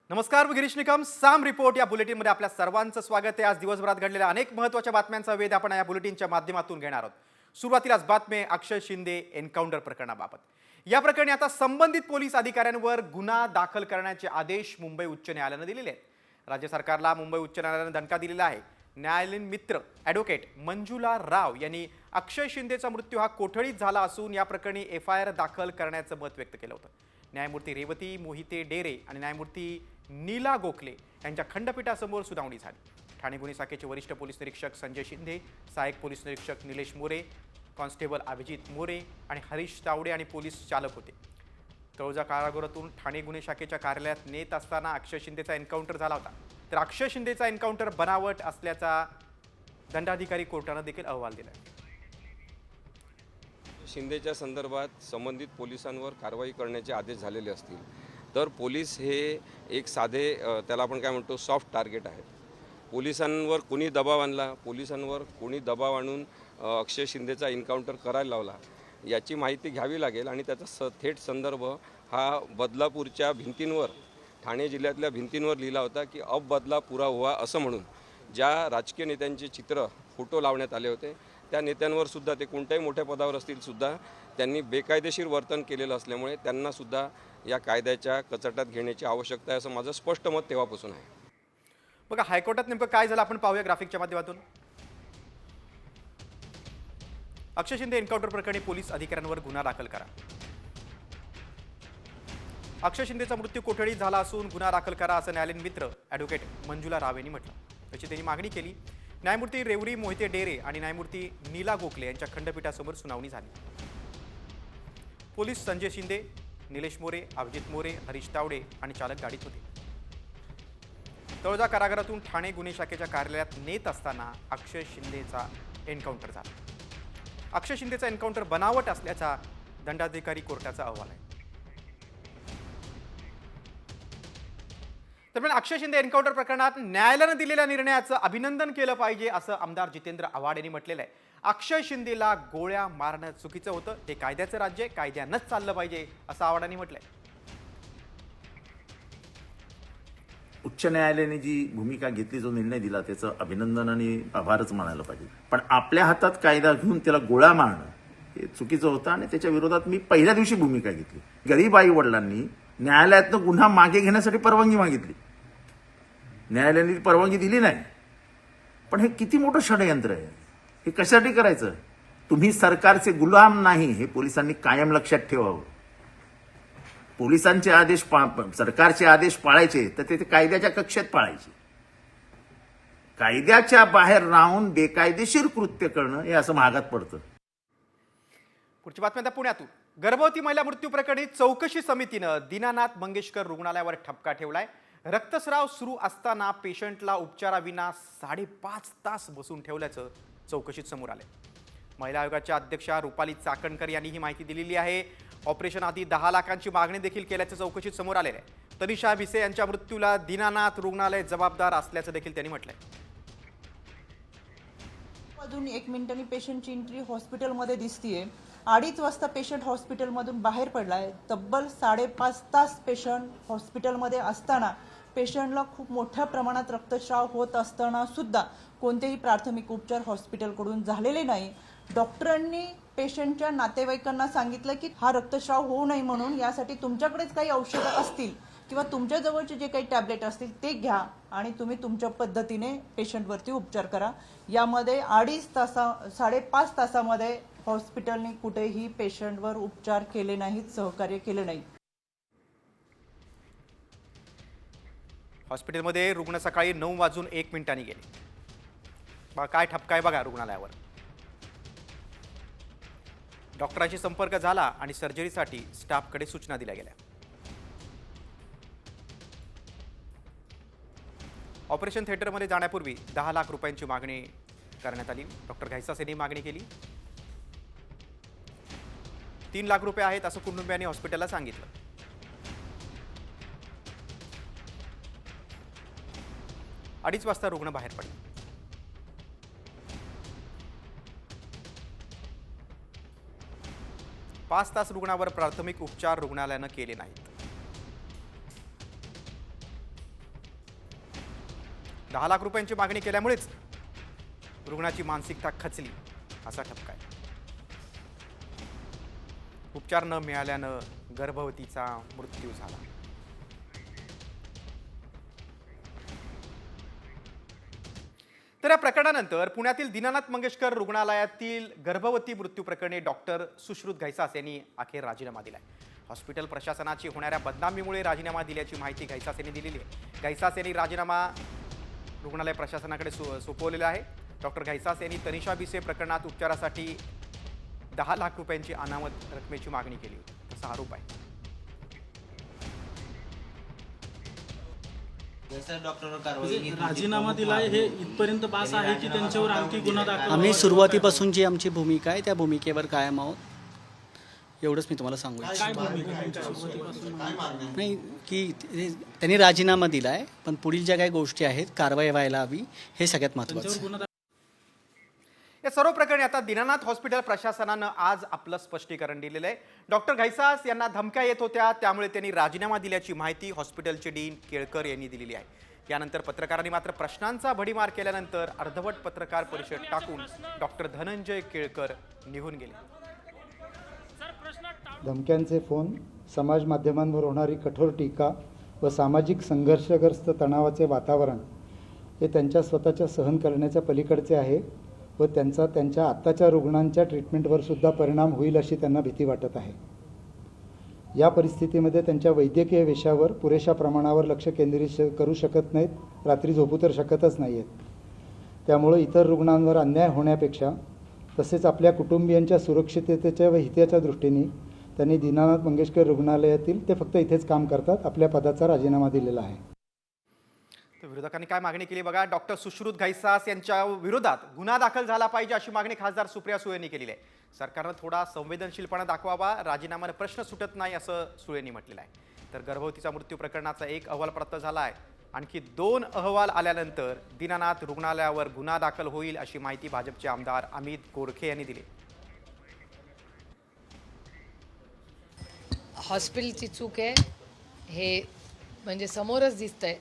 नमस्कार, मी गिरीश निकम. साम रिपोर्ट या बुलेटिनमध्ये आपल्या सर्वांचं स्वागत आहे. आज दिवसभरात घडलेल्या अनेक महत्त्वाच्या बातम्यांचा वेध आपण या बुलेटिनच्या माध्यमातून घेणार आहोत. सुरुवातीलाच बातमी अक्षय शिंदे एन्काउंटर प्रकरणाबाबत. या प्रकरणी आता संबंधित पोलीस अधिकाऱ्यांवर गुन्हा दाखल करण्याचे आदेश मुंबई उच्च न्यायालयाने दिलेले आहेत. राज्य सरकारला मुंबई उच्च न्यायालयाने दणका दिलेला आहे. न्यायालयीन मित्र ॲडव्होकेट मंजुला राव यांनी अक्षय शिंदेचा मृत्यू हा कोठडीत झाला असून या प्रकरणी FIR दाखल करण्याचं मत व्यक्त केलं होतं. न्यायमूर्ती रेवती मोहिते डेरे आणि न्यायमूर्ती नीला गोखले यांच्या खंडपीठासमोर सुनावणी झाली. ठाणे गुन्हे शाखेचे वरिष्ठ पोलीस निरीक्षक संजय शिंदे, सहाय्यक पोलीस निरीक्षक निलेश मोरे, कॉन्स्टेबल अभिजित मोरे आणि हरीश तावडे आणि पोलीस चालक होते. तळोजा कारागृहातून ठाणे गुन्हे शाखेच्या कार्यालयात नेत असताना अक्षय शिंदेचा एन्काउंटर झाला होता. तर अक्षय शिंदेचा एन्काउंटर बनावट असल्याचा दंडाधिकारी कोर्टानं देखील अहवाल दिला. शिंदेच्या संदर्भात संबंधित पोलिसांवर कारवाई करण्याचे आदेश झालेले असतील तर पोलीस हे एक साधे त्याला आपण काय म्हणतो सॉफ्ट टार्गेट आहे. पोलिसांवर कोणी दबाव आणला, पोलिसांवर कोणी दबाव आणून अक्षय शिंदेचा एन्काउंटर करायला लावला याची माहिती घ्यावी लागेल आणि त्याचा थेट संदर्भ हा बदलापूरच्या भिंतींवर, ठाणे जिल्ह्यातल्या भिंतींवर लिहिला होता की अब बदला पुरा हुआ असं म्हणून ज्या राजकीय नेत्यांचे चित्र फोटो लावण्यात आले होते त्या नेत्यांवर सुद्धा, ते कोणत्याही मोठ्या पदावर असतील सुद्धा, त्यांनी बेकायदेशीर वर्तन केलेलं असल्यामुळे त्यांना सुद्धा या कायद्याच्या कचाट्यात घेण्याची आवश्यकता आहे असं माझं स्पष्ट मत तेव्हापासून आहे. बघा, हायकोर्टात नेमकं काय झालं आपण पाहूया ग्राफिकच्या माध्यमातून. अक्षय शिंदे एन्काउंटर प्रकरणी पोलीस अधिकाऱ्यांवर गुन्हा दाखल करा. अक्षय शिंदेचा मृत्यू कोठडीत झाला असून गुन्हा दाखल करा असं न्यायालयीन मित्र ॲडव्होकेट मंजुला राव यांनी म्हटलं. त्याची त्यांनी मागणी केली. न्यायमूर्ती रेवरी मोहिते डेरे आणि न्यायमूर्ती नीला गोखले यांच्या खंडपीठासमोर सुनावणी झाली. पोलीस संजय शिंदे, निलेश मोरे, अभिजित मोरे, हरीश तावडे आणि चालक गाडीत होते. तळोजा कारागृहातून ठाणे गुन्हे शाखेच्या कार्यालयात नेत असताना अक्षय शिंदेचा एन्काउंटर झाला. अक्षय शिंदेचा एन्काउंटर बनावट असल्याचा दंडाधिकारी कोर्टाचा अहवाल आहे. दरम्यान अक्षय शिंदे एन्काउंटर प्रकरणात न्यायालयानं दिलेल्या निर्णयाचं अभिनंदन केलं पाहिजे असं आमदार जितेंद्र आव्हाड यांनी म्हटलेलं आहे. अक्षय शिंदेला गोळ्या मारणं चुकीचं होतं, ते कायद्याचं राज्य आहे, कायद्यानंच चाललं पाहिजे असं आव्हाडांनी म्हटलंय. उच्च न्यायालयाने जी भूमिका घेतली, जो निर्णय दिला, त्याचं अभिनंदन आणि आभारच मानायला पाहिजे. पण आपल्या हातात कायदा घेऊन त्याला गोळ्या मारणं हे चुकीचं होतं आणि त्याच्या विरोधात मी पहिल्या दिवशी भूमिका घेतली. गरीब आई वडिलांनी न्यायालयातनं गुन्हा मागे घेण्यासाठी परवानगी मागितली, न्यायालयाने परवानगी दिली नाही. पण हे किती मोठं षडयंत्र आहे. हे कशासाठी करायचं? तुम्ही सरकारचे गुलाम नाही, हे पोलिसांनी कायम लक्षात ठेवावं. पोलिसांचे आदेश सरकारचे आदेश पाळायचे तर ते कायद्याच्या कक्षेत पाळायचे. कायद्याच्या बाहेर राहून बेकायदेशीर कृत्य करणं हे असं महागात पडतं. पुढची बातमी आता पुण्यातून. गर्भवती महिला मृत्यू प्रकरणी चौकशी समितीनं दीनानाथ मंगेशकर रुग्णालयावर ठपका ठेवलाय. रक्तस्राव सुरू असताना पेशंटला उपचाराविना 5.5 तास बसून ठेवल्याचं चौकशीत समोर आलंय. महिला आयोगाच्या अध्यक्षा रुपाली चाकणकर यांनी ही माहिती दिलेली आहे. ऑपरेशन आधी 10 लाखांची मागणी देखील केल्याचं चौकशीत समोर आलेलं आहे. तनिषा भिसे यांच्या मृत्यूला दीनानाथ रुग्णालय जबाबदार असल्याचं देखील त्यांनी म्हटलंय. अजून 1 मिनिटांनी पेशंटची एंट्री हॉस्पिटलमध्ये दिसतीये. 2:30 वाजता पेशंट हॉस्पिटलमधून बाहेर पडलाय. तब्बल 5.5 तास पेशंट हॉस्पिटलमध्ये असताना पेशंटला खूप मोठ्या प्रमाणात रक्तस्राव होत असताना सुद्धा कोणतेही प्राथमिक उपचार हॉस्पिटलकडून झालेले नाही. डॉक्टरांनी पेशंटच्या नातेवाईकांना सांगितलं की हा रक्तस्राव होऊ नये म्हणून यासाठी तुमच्याकडेच काही औषधं असतील किंवा तुमच्या जवळचे जे काही टॅबलेट असतील ते घ्या आणि तुम्ही तुमच्या पद्धतीने पेशंटवरती उपचार करा. यामध्ये 5.5 तासामध्ये हॉस्पिटलने कुठेही पेशंटवर उपचार केले नाहीत, सहकार्य केले नाही. हॉस्पिटलमध्ये रुग्ण सकाळी 9:01 गेले. काय ठपका आहे बघा रुग्णालयावर. डॉक्टरांशी संपर्क झाला आणि सर्जरीसाठी स्टाफकडे सूचना दिल्या गेल्या. ऑपरेशन थिएटरमध्ये जाण्यापूर्वी 10 लाख रुपयांची मागणी करण्यात आली. डॉक्टर घायसास यांनी मागणी केली. 3 लाख रुपये आहेत असं कुटुंबियांनी हॉस्पिटलला सांगितलं. 2:30 वाजता रुग्ण बाहेर पडले. 5 तास रुग्णावर प्राथमिक उपचार रुग्णालयानं केले नाहीत. 10 लाख रुपयांची मागणी केल्यामुळेच रुग्णाची मानसिकता खचली असा ठपका आहे. उपचार न मिळाल्यानं गर्भवतीचा मृत्यू झाला. तर या प्रकरणानंतर पुण्यातील दीनानाथ मंगेशकर रुग्णालयातील गर्भवती मृत्यू प्रकरणी डॉक्टर सुश्रुत घैसास यांनी अखेर राजीनामा दिलाय. हॉस्पिटल प्रशासनाची होणाऱ्या बदनामीमुळे राजीनामा दिल्याची माहिती घैसास यांनी दिलेली आहे. घैसास यांनी राजीनामा रुग्णालय प्रशासनाकडे सोपवलेला आहे. डॉक्टर घैसास यांनी तनिषा बिसे प्रकरणात उपचारासाठी 10 लाख रुपयांची अनामत रकमेची मागणी केली होती असा आरोप आहे. राजीनामा दिलाय हे इथपर्यंत बास आहे की त्यांच्यावर आणखी गुन्हा दाखल? आम्ही सुरुवातीपासून जी आमची भूमिका आहे त्या भूमिकेवर कायम आहोत, एवढंच मी तुम्हाला सांगू इच्छितो. काय भूमिका तुमची सुरुवातीपासून? नाही की त्यांनी राजीनामा दिला आहे, पण पुढील ज्या काही गोष्टी आहेत कारवाई व्हायला हवी हे सगळ्यात महत्त्वाचं. त्यांच्यावर गुन्हा या सर्व प्रकरणी आता दीनानाथ हॉस्पिटल प्रशासनानं आज आपलं स्पष्टीकरण दिलेलं आहे. डॉक्टर घैसास यांना धमक्या येत होत्या, त्यामुळे त्यांनी राजीनामा दिल्याची माहिती हॉस्पिटलचे डीन केळकर यांनी दिलेली आहे. यानंतर पत्रकारांनी मात्र प्रश्नांचा भडीमार केल्यानंतर अर्धवट पत्रकार परिषद टाकून डॉक्टर धनंजय केळकर निघून गेले. धमक्यांचे फोन, समाज माध्यमांवर होणारी कठोर टीका व सामाजिक संघर्षग्रस्त तणावाचे वातावरण हे त्यांच्या स्वतःच्या सहन करण्याच्या पलीकडचे आहे व त्यांचा त्यांच्या आत्ताच्या रुग्णांच्या ट्रीटमेंटवर सुद्धा परिणाम होईल अशी त्यांना भीती वाटत आहे. या परिस्थितीमध्ये त्यांच्या वैद्यकीय विषयावर पुरेशा प्रमाणावर लक्ष केंद्रित करू शकत नाहीत, रात्री झोपू तर शकतच नाही आहेत. त्यामुळे इतर रुग्णांवर अन्याय होण्यापेक्षा तसेच आपल्या कुटुंबियांच्या सुरक्षिततेच्या व हिताच्या दृष्टीने त्यांनी दीनानाथ मंगेशकर रुग्णालयातील ते फक्त इथेच काम करतात आपल्या पदाचा राजीनामा दिलेला आहे. तर विरोधकांनी काय मागणी केली बघा. डॉक्टर सुश्रुत घैसास यांच्या विरोधात गुन्हा दाखल झाला पाहिजे अशी मागणी खासदार सुप्रिया सुळे यांनी केलेली आहे. सरकारनं थोडा संवेदनशीलपणा दाखवावा, राजीनाम्याने प्रश्न सुटत नाही असं सुळेंनी म्हटलेलं आहे. तर गर्भवतीचा मृत्यू प्रकरणाचा एक अहवाल प्राप्त झाला आहे. आणखी 2 अहवाल आल्यानंतर दीनानाथ रुग्णालयावर गुन्हा दाखल होईल अशी माहिती भाजपचे आमदार अमित गोरखे यांनी दिली. हॉस्पिटलची चूक आहे हे म्हणजे समोरच दिसतंय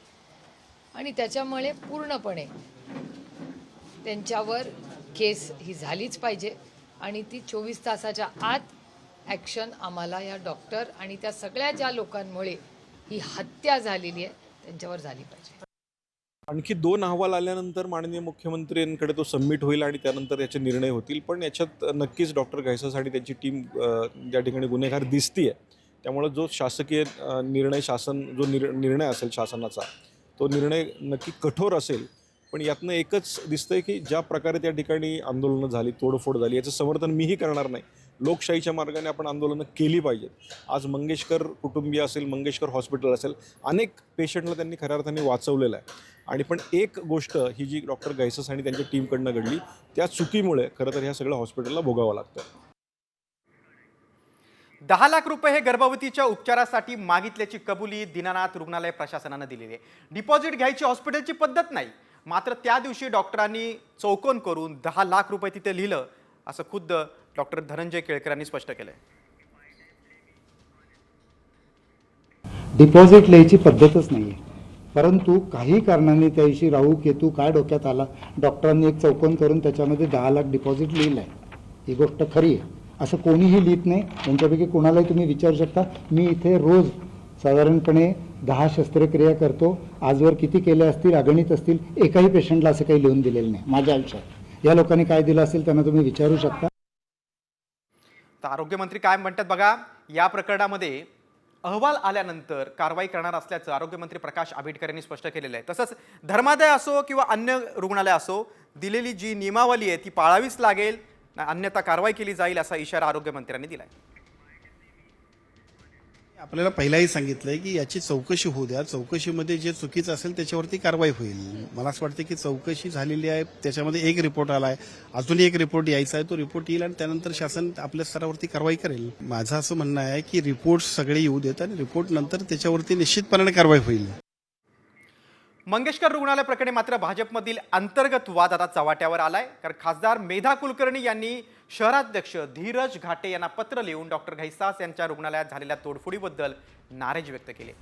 आणि त्याच्यामुळे पूर्णपणे त्यांच्यावर केस ही झालीच पाहिजे आणि ती 24 तासाच्या आत ॲक्शन आम्हाला या डॉक्टर आणि त्या सगळ्या ज्या लोकांमुळे ही हत्या झालेली आहे त्यांच्यावर झाली पाहिजे. आणखी 2 अहवाल आल्यानंतर माननीय मुख्यमंत्र्यांकडे तो सबमिट होईल आणि त्यानंतर याचे निर्णय होतील. पण याच्यात नक्कीच डॉक्टर घैसास आणि त्यांची टीम ज्या ठिकाणी गुन्हेगार दिसतीये, त्यामुळे जो शासकीय निर्णय निर्णय असेल शासनाचा तो निर्णय नक्की कठोर असेल. पण यातनं एकच दिसतंय की ज्या प्रकारे त्या ठिकाणी आंदोलनं झाली, तोडफोड झाली, याचं समर्थन मीही करणार नाही. लोकशाहीच्या मार्गाने आपण आंदोलनं केली पाहिजेत. आज मंगेशकर कुटुंबीय असेल, मंगेशकर हॉस्पिटल असेल, अनेक पेशंटला त्यांनी खऱ्या अर्थाने वाचवलेलं आहे. आणि पण एक गोष्ट ही जी डॉक्टर घैसास आणि त्यांच्या टीमकडनं घडली, त्या चुकीमुळे खरं तर ह्या सगळ्या हॉस्पिटलला भोगावं लागतं. 10 लाख रुपये हे गर्भवतीच्या उपचारासाठी मागितल्याची कबुली दीनानाथ रुग्णालय प्रशासनानं दिलेली आहे. डिपॉझिट घ्यायची हॉस्पिटलची पद्धत नाही, मात्र त्या दिवशी डॉक्टरांनी चौकोन करून 10 लाख रुपये तिथे लिहिलं असं खुद्द डॉक्टर धनंजय केळकरांनी स्पष्ट केलंय. डिपॉझिट लिहायची पद्धतच नाही आहे, परंतु काही कारणाने त्या दिवशी राहू केतू काय डोक्यात आला, डॉक्टरांनी एक चौकोन करून त्याच्यामध्ये 10 लाख डिपॉझिट लिहिलं आहे. ही गोष्ट खरी आहे, असं कोणीही लिहित नाही. त्यांच्यापैकी कोणालाही तुम्ही विचारू शकता. मी इथे रोज साधारणपणे 10 शस्त्रक्रिया करतो, आजवर किती केल्या असतील अगणित असतील, एकाही पेशंटला असं काही लिहून दिलेलं नाही माझ्या आयुष्यात. या लोकांनी काय दिलं असेल त्यांना तुम्ही विचारू शकता. तर आरोग्यमंत्री काय म्हणतात बघा. या प्रकरणामध्ये अहवाल आल्यानंतर कारवाई करणार असल्याचं आरोग्यमंत्री प्रकाश आंबेडकर यांनी स्पष्ट केलेलं आहे. तसंच धर्मादाय असो किंवा अन्य रुग्णालय असो, दिलेली जी नियमावली आहे ती पाळावीच लागेल, अन्यथा कारवाई केली जाईल असा इशारा आरोग्यमंत्र्यांनी दिलाय. आपल्याला पहिलाही सांगितलंय की याची चौकशी होऊ द्या, चौकशीमध्ये जे चुकीचं असेल त्याच्यावरती कारवाई होईल. मला असं वाटतं की चौकशी झालेली आहे, त्याच्यामध्ये एक रिपोर्ट आला आहे, अजून एक रिपोर्ट यायचा आहे, तो रिपोर्ट येईल आणि त्यानंतर शासन आपल्या स्तरावरती कारवाई करेल. माझं असं म्हणणं आहे की रिपोर्ट सगळे येऊ देत आणि रिपोर्ट नंतर त्याच्यावरती निश्चितपणाने कारवाई होईल. मंगेशकर रुग्णालय प्रकरणी मात्र भाजपमधील अंतर्गत वाद आता चव्हाट्यावर आलाय. कारण खासदार मेधा कुलकर्णी यांनी शहराध्यक्ष धीरज घाटे यांना पत्र लिहून डॉक्टर घैसास यांच्या रुग्णालयात झालेल्या तोडफोडीबद्दल नाराजी व्यक्त केली.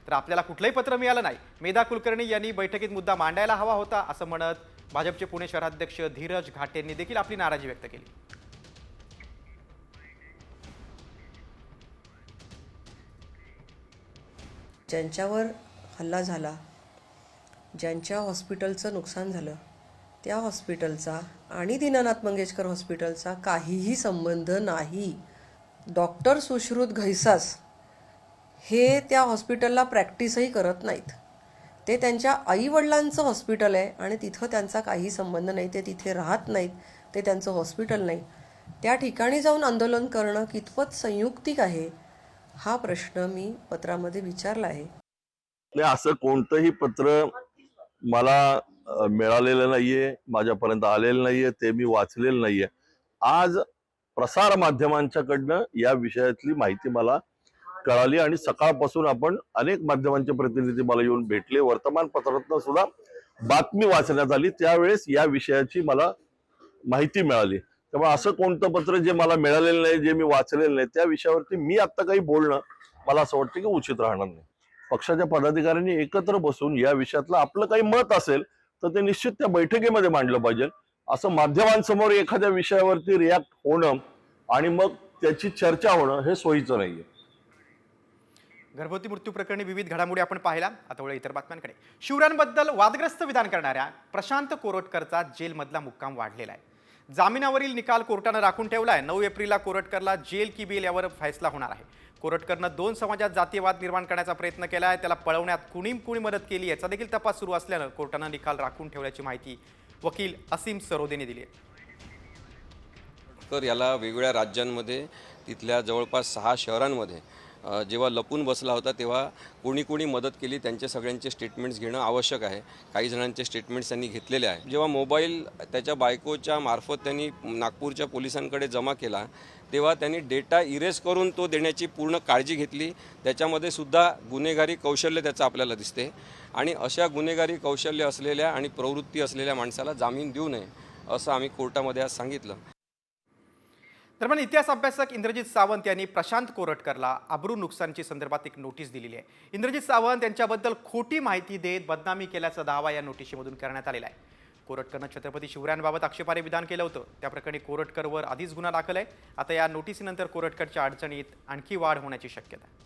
तर आपल्याला कुठलंही पत्र मिळालं नाही. मेधा कुलकर्णी यांनी बैठकीत मुद्दा मांडायला हवा होता असं म्हणत भाजपचे पुणे शहराध्यक्ष धीरज घाटेंनी देखील आपली नाराजी व्यक्त केली. ज्यांच्यावर हल्ला झाला, ज्यांच्या हॉस्पिटलचं नुकसान झालं, त्या हॉस्पिटलचा आणि दीनानाथ मंगेशकर हॉस्पिटलचा काहीही संबंध नाही. डॉक्टर सुश्रुत घैसास हे त्या हॉस्पिटलला प्रॅक्टिसही करत नाहीत. ते त्यांच्या आईवडिलांचं हॉस्पिटल आहे आणि तिथं त्यांचा काही संबंध नाही. ते तिथे राहत नाहीत, ते त्यांचं हॉस्पिटल नाही. त्या ठिकाणी जाऊन आंदोलन करणं कितपत संयुक्तिक आहे हा प्रश्न मी पत्रामध्ये विचारला आहे. असं कोणतंही पत्र मला मिळालेलं नाहीये, माझ्यापर्यंत आलेलं नाहीये, ते मी वाचलेलं नाहीये. आज प्रसार माध्यमांच्याकडनं या विषयातली माहिती मला कळाली आणि सकाळपासून आपण अनेक माध्यमांचे प्रतिनिधी मला येऊन भेटले. वर्तमानपत्रातनं सुद्धा बातमी वाचण्यात आली, त्यावेळेस या विषयाची मला माहिती मिळाली. त्यामुळे असं कोणतं पत्र जे मला मिळालेलं नाही, जे मी वाचलेलं नाही, त्या विषयावरती मी आता काही बोलणं मला असं वाटतं की उचित राहणार नाही. पक्षाच्या पदाधिकाऱ्यांनी एकत्र बसून या विषयातलं आपलं काही मत असेल तर ते निश्चित त्या बैठकीमध्ये मांडलं पाहिजे. असं माध्यमांसमोर एखाद्या विषयावरती रिॲक्ट होणं आणि मग त्याची चर्चा होणं हे सोयीचं नाहीये. घरगुती मृत्यू प्रकरणी विविध घडामोडी आपण पाहिला. आता वेळ इतर बातम्यांकडे. शिवरायांबद्दल वादग्रस्त विधान करणाऱ्या प्रशांत कोरटकरचा जेलमधला मुक्काम वाढलेला आहे. जामिनावरील निकाल कोर्टानं राखून ठेवलाय. 9 एप्रिलला कोरटकरला जेल की बेल यावर फैसला होणार आहे. कोरटकरनं 2 समाजात जातीयवाद निर्माण करण्याचा प्रयत्न केला आहे. त्याला पळवण्यात कुणी मदत केली याचा देखील तपास सुरू असल्यानं कोर्टानं निकाल राखून ठेवल्याची माहिती वकील असीम सरोदेने दिली आहे. तर याला वेगवेगळ्या राज्यांमध्ये तिथल्या जवळपास 6 शहरांमध्ये जेव्हा लपून बसला होता तेव्हा कोणी मदत केली त्यांचे सगळ्यांचे स्टेटमेंट्स घेणं आवश्यक आहे. काही जणांचे स्टेटमेंट्स त्यांनी घेतलेले आहे. जेव्हा मोबाईल त्याच्या बायकोच्या मार्फत त्यांनी नागपूरच्या पोलिसांकडे जमा केला तेव्हा त्यांनी डेटा इरेज करून तो देण्याची पूर्ण काळजी घेतली. त्याच्यामध्ये सुद्धा गुन्हेगारी कौशल्य त्याचं आपल्याला दिसते आणि अशा गुन्हेगारी कौशल्य असलेल्या आणि प्रवृत्ती असलेल्या माणसाला जामीन देऊ नये असं आम्ही कोर्टामध्ये आज सांगितलं. दरम्यान इतिहास अभ्यासक इंद्रजित सावंत यांनी प्रशांत कोरटकरला अब्रू नुकसानीची संदर्भात एक नोटीस दिलेली आहे. इंद्रजित सावंत यांच्याबद्दल खोटी माहिती देत बदनामी केल्याचा दावा या नोटीशीमधून करण्यात आलेला आहे. कोरटकरनं छत्रपती शिवरायांबाबत आक्षेपार्ह विधान केलं होतं. त्या प्रकरणी कोरटकरवर आधीच गुन्हा दाखल आहे. आता या नोटीसीनंतर कोरटकरच्या अडचणीत आणखी वाढ होण्याची शक्यता आहे.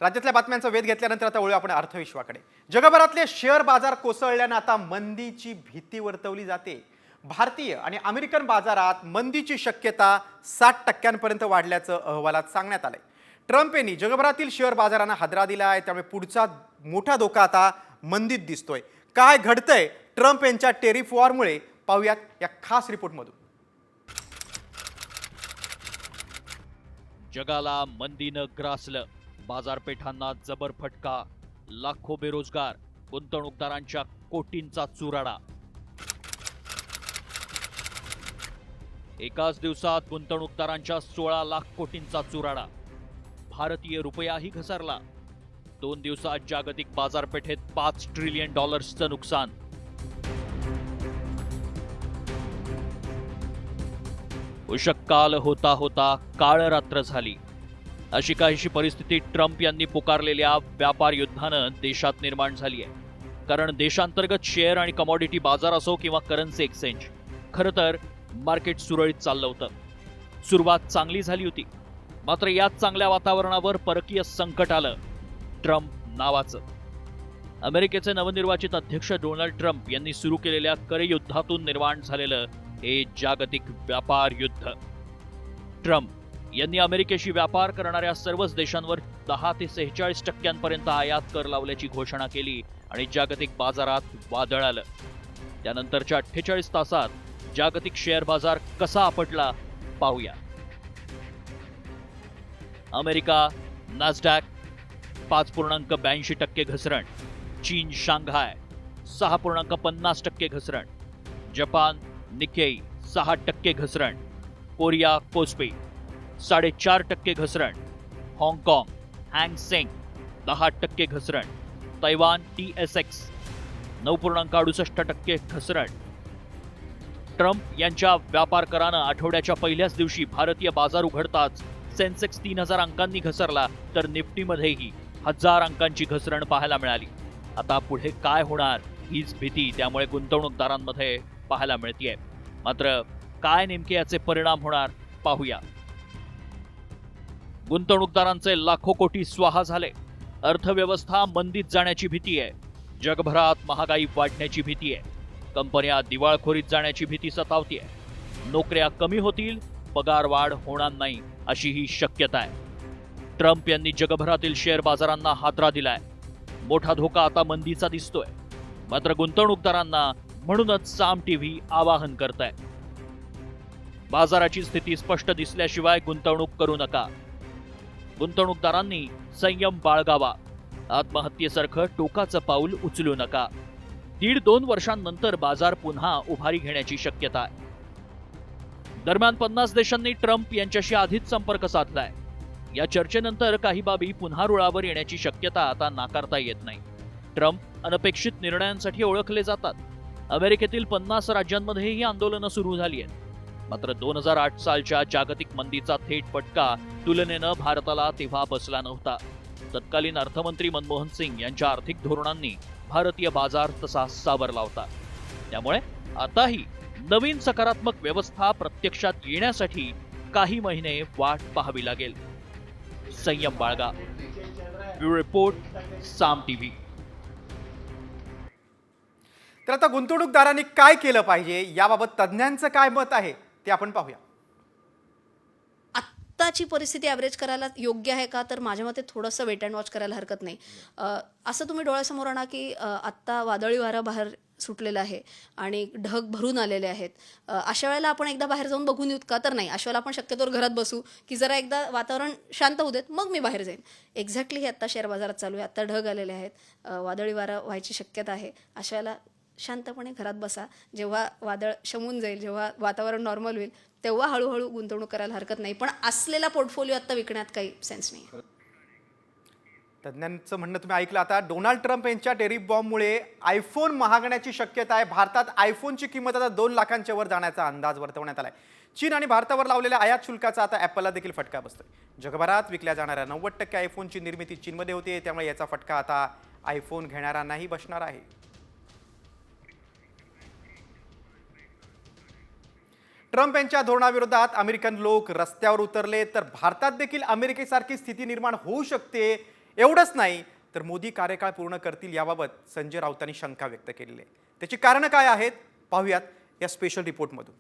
राज्यातल्या बातम्यांचा वेध घेतल्यानंतर आता वळू आपण अर्थविश्वाकडे. जगभरातले शेअर बाजार कोसळल्यानं आता मंदीची भीती वर्तवली जाते. भारतीय आणि अमेरिकन बाजारात मंदीची शक्यता 60% वाढल्याचं अहवालात सांगण्यात आलंय. ट्रम्प यांनी जगभरातील शेअर बाजारांना हादरा दिलाय. त्यामुळे पुढचा मोठा धोका आता मंदीत दिसतोय. काय घडतंय ट्रम्प यांच्या टेरिफ वॉरमुळे पाहूयात या खास रिपोर्टमधून. जगाला मंदीनं ग्रासलं. बाजारपेठांना जबर फटका. लाखो बेरोजगार. गुंतवणूकदारांच्या कोटींचा चुराडा. एकाच दिवसात गुंतवणूकदारांच्या 16 लाख कोटींचा चुराडा. भारतीय रुपयाही घसरला. 2 दिवसात जागतिक बाजारपेठेत $5 ट्रिलियन नुकसान. उषक्काल होता होता काळ रात्र झाली. अशी काहीशी परिस्थिती ट्रम्प यांनी पुकारलेल्या व्यापार युद्धानं देशात निर्माण झाली आहे. कारण देशांतर्गत शेअर आणि कमॉडिटी बाजार असो किंवा करन्सी एक्सचेंज, खरं तर मार्केट सुरळीत चाललं होतं. सुरुवात चांगली झाली होती. मात्र याच चांगल्या वातावरणावर परकीय संकट आलं, ट्रम्प नावाचं. अमेरिकेचे नवनिर्वाचित अध्यक्ष डोनाल्ड ट्रम्प यांनी सुरू केलेल्या करयुद्धातून निर्माण झालेलं हे जागतिक व्यापार युद्ध. ट्रम्प यांनी अमेरिकेशी व्यापार करणाऱ्या सर्वच देशांवर 10 ते 46% आयात कर लावल्याची घोषणा केली आणि जागतिक बाजारात वादळ आलं. त्यानंतरच्या 48 तासात जागतिक शेअर बाजार कसा आपटला पाहूया. अमेरिका नॅसडॅक 5.82% घसरण. चीन शांघाय 6.50% घसरण. जपान निकेई 6% घसरण. कोरिया कोस्पी 4.5% घसरण. हाँगकाँग हँग सेंग 10% घसरण. तैवान TSX 9.68% घसरण. ट्रम्प यांच्या व्यापार करानं आठवड्याच्या पहिल्याच दिवशी भारतीय बाजार उघडताच सेन्सेक्स 3000 अंकांनी घसरला, तर निफ्टीमध्येही 1000 अंकांची घसरण पाहायला मिळाली. आता पुढे काय होणार हीच भीती त्यामुळे गुंतवणूकदारांमध्ये पाहायला मिळतेय. मात्र काय नेमके याचे परिणाम होणार पाहूया. गुंतवणूकदारांचे लाखो कोटी स्वाहा झाले. अर्थव्यवस्था मंदीत जाण्याची भीती आहे. जगभरात महागाई वाढण्याची भीती आहे. कंपन्या दिवाळखोरीत जाण्याची भीती सतावतीये. नोकऱ्या कमी होतील, पगार वाढ होणार नाही अशी ही शक्यता आहे. ट्रम्प यांनी जगभरातील शेअर बाजारांना हादरा दिलाय. मोठा धोका आता मंदीचा दिसतोय. मात्र गुंतवणूकदारांना म्हणूनच साम टीव्ही आवाहन करताय. बाजाराची स्थिती स्पष्ट दिसल्याशिवाय गुंतवणूक करू नका. गुंतवणूकदारांनी संयम बाळगावा. आत्महत्येसारखं टोकाचं पाऊल उचलू नका. 1.5-2 वर्षांनंतर बाजार पुन्हा उभारी घेण्याची शक्यता आहे. दरम्यान 50 देशांनी ट्रम्प यांच्याशी आधीच संपर्क साधलाय. या चर्चेनंतर काही बाबी पुन्हा रुळावर येण्याची शक्यता आता नाकारता येत नाही. ट्रम्प अनपेक्षित निर्णयांसाठी ओळखले जातात. अमेरिकेतील 50 राज्यांमध्ये ही आंदोलनं सुरू झाली आहेत. मात्र 2008 सालच्या जागतिक मंदीचा थेट फटका तुलनेनं भारताला तेव्हा बसला नव्हता. तत्कालीन अर्थमंत्री मनमोहन सिंग यांच्या आर्थिक धोरणांनी भारतीय बाजार तसा सावरला होता. त्यामुळे आताही नवीन सकारात्मक व्यवस्था प्रत्यक्षात येण्यासाठी काही महिने वाट पाहावी लागेल. संयम बाळगा. ब्युरो रिपोर्ट, साम टीव्ही. तर आता गुंतवणूकदारांनी काय केलं पाहिजे याबाबत तज्ज्ञांचं काय मत आहे ते आपण पाहूया. आत्ताची परिस्थिती ॲव्हरेज करायला योग्य आहे का, तर माझ्या मते थोडंसं वेट अँड वॉच करायला हरकत नाही. असं तुम्ही डोळ्यासमोर आणा की आत्ता वादळी वारा बाहेर सुटलेला आहे आणि ढग भरून आलेले आहेत. अशा वेळेला आपण एकदा बाहेर जाऊन बघून येऊत का, तर नाही. अशा वेळेला आपण शक्यतोवर घरात बसू की जरा एकदा वातावरण शांत होऊ देत, मग मी बाहेर जाईन. एक्झॅक्टली हे आत्ता शेअर बाजारात चालू आहे. आत्ता ढग आलेले आहेत, वादळी वारा व्हायची शक्यता आहे. अशा वेळेला शांतपणे घरात बसा. जेव्हा वादळ शमून जाईल, जेव्हा वातावरण नॉर्मल होईल, तेव्हा हळूहळू गुंतवणूक करायला हरकत नाही. पण असलेला पोर्टफोलिओ आता विकण्यात काही सेन्स नाही. तज्ज्ञांचं म्हणणं तुम्ही ऐकलं. आता डोनाल्ड ट्रम्प यांच्या टेरिफ बॉम्बमुळे आयफोन महागण्याची शक्यता आहे. भारतात आयफोनची किंमत आता 2 लाखांच्या वर जाण्याचा अंदाज वर्तवण्यात आलाय. चीन आणि भारतावर लावलेल्या आयात शुल्काचा आता ॲपलला देखील फटका बसतोय. जगभरात विकल्या जाणाऱ्या 90% आयफोनची निर्मिती चीनमध्ये होते. त्यामुळे याचा फटका आता आयफोन घेणाऱ्यांनाही बसणार आहे. ट्रम्प यांच्या धोरणाविरोधात अमेरिकन लोक रस्त्यावर उतरले, तर भारतात देखील अमेरिकेसारखी स्थिती निर्माण होऊ शकते. एवढंच नाही तर मोदी कार्यकाळ पूर्ण करतील याबाबत संजय राऊतांनी शंका व्यक्त केलेली आहे. त्याची कारणं काय आहेत पाहूयात या स्पेशल रिपोर्टमधून.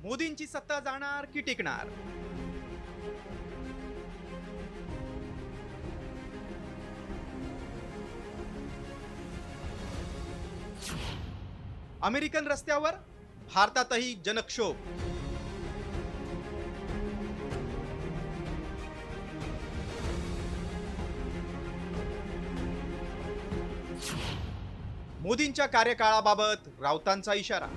मोदींची सत्ता जाणार की टिकणार? अमेरिकन रस्त्यावर, भारतातही जनक्षोभ. मोदींच्या कार्यकाळाबाबत राऊतांचा इशारा.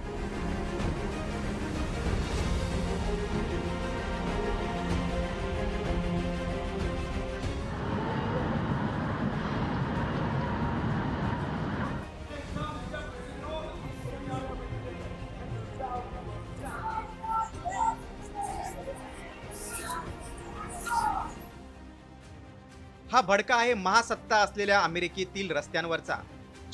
हा भडका आहे महासत्ता असलेल्या अमेरिकेतील रस्त्यांवरचा.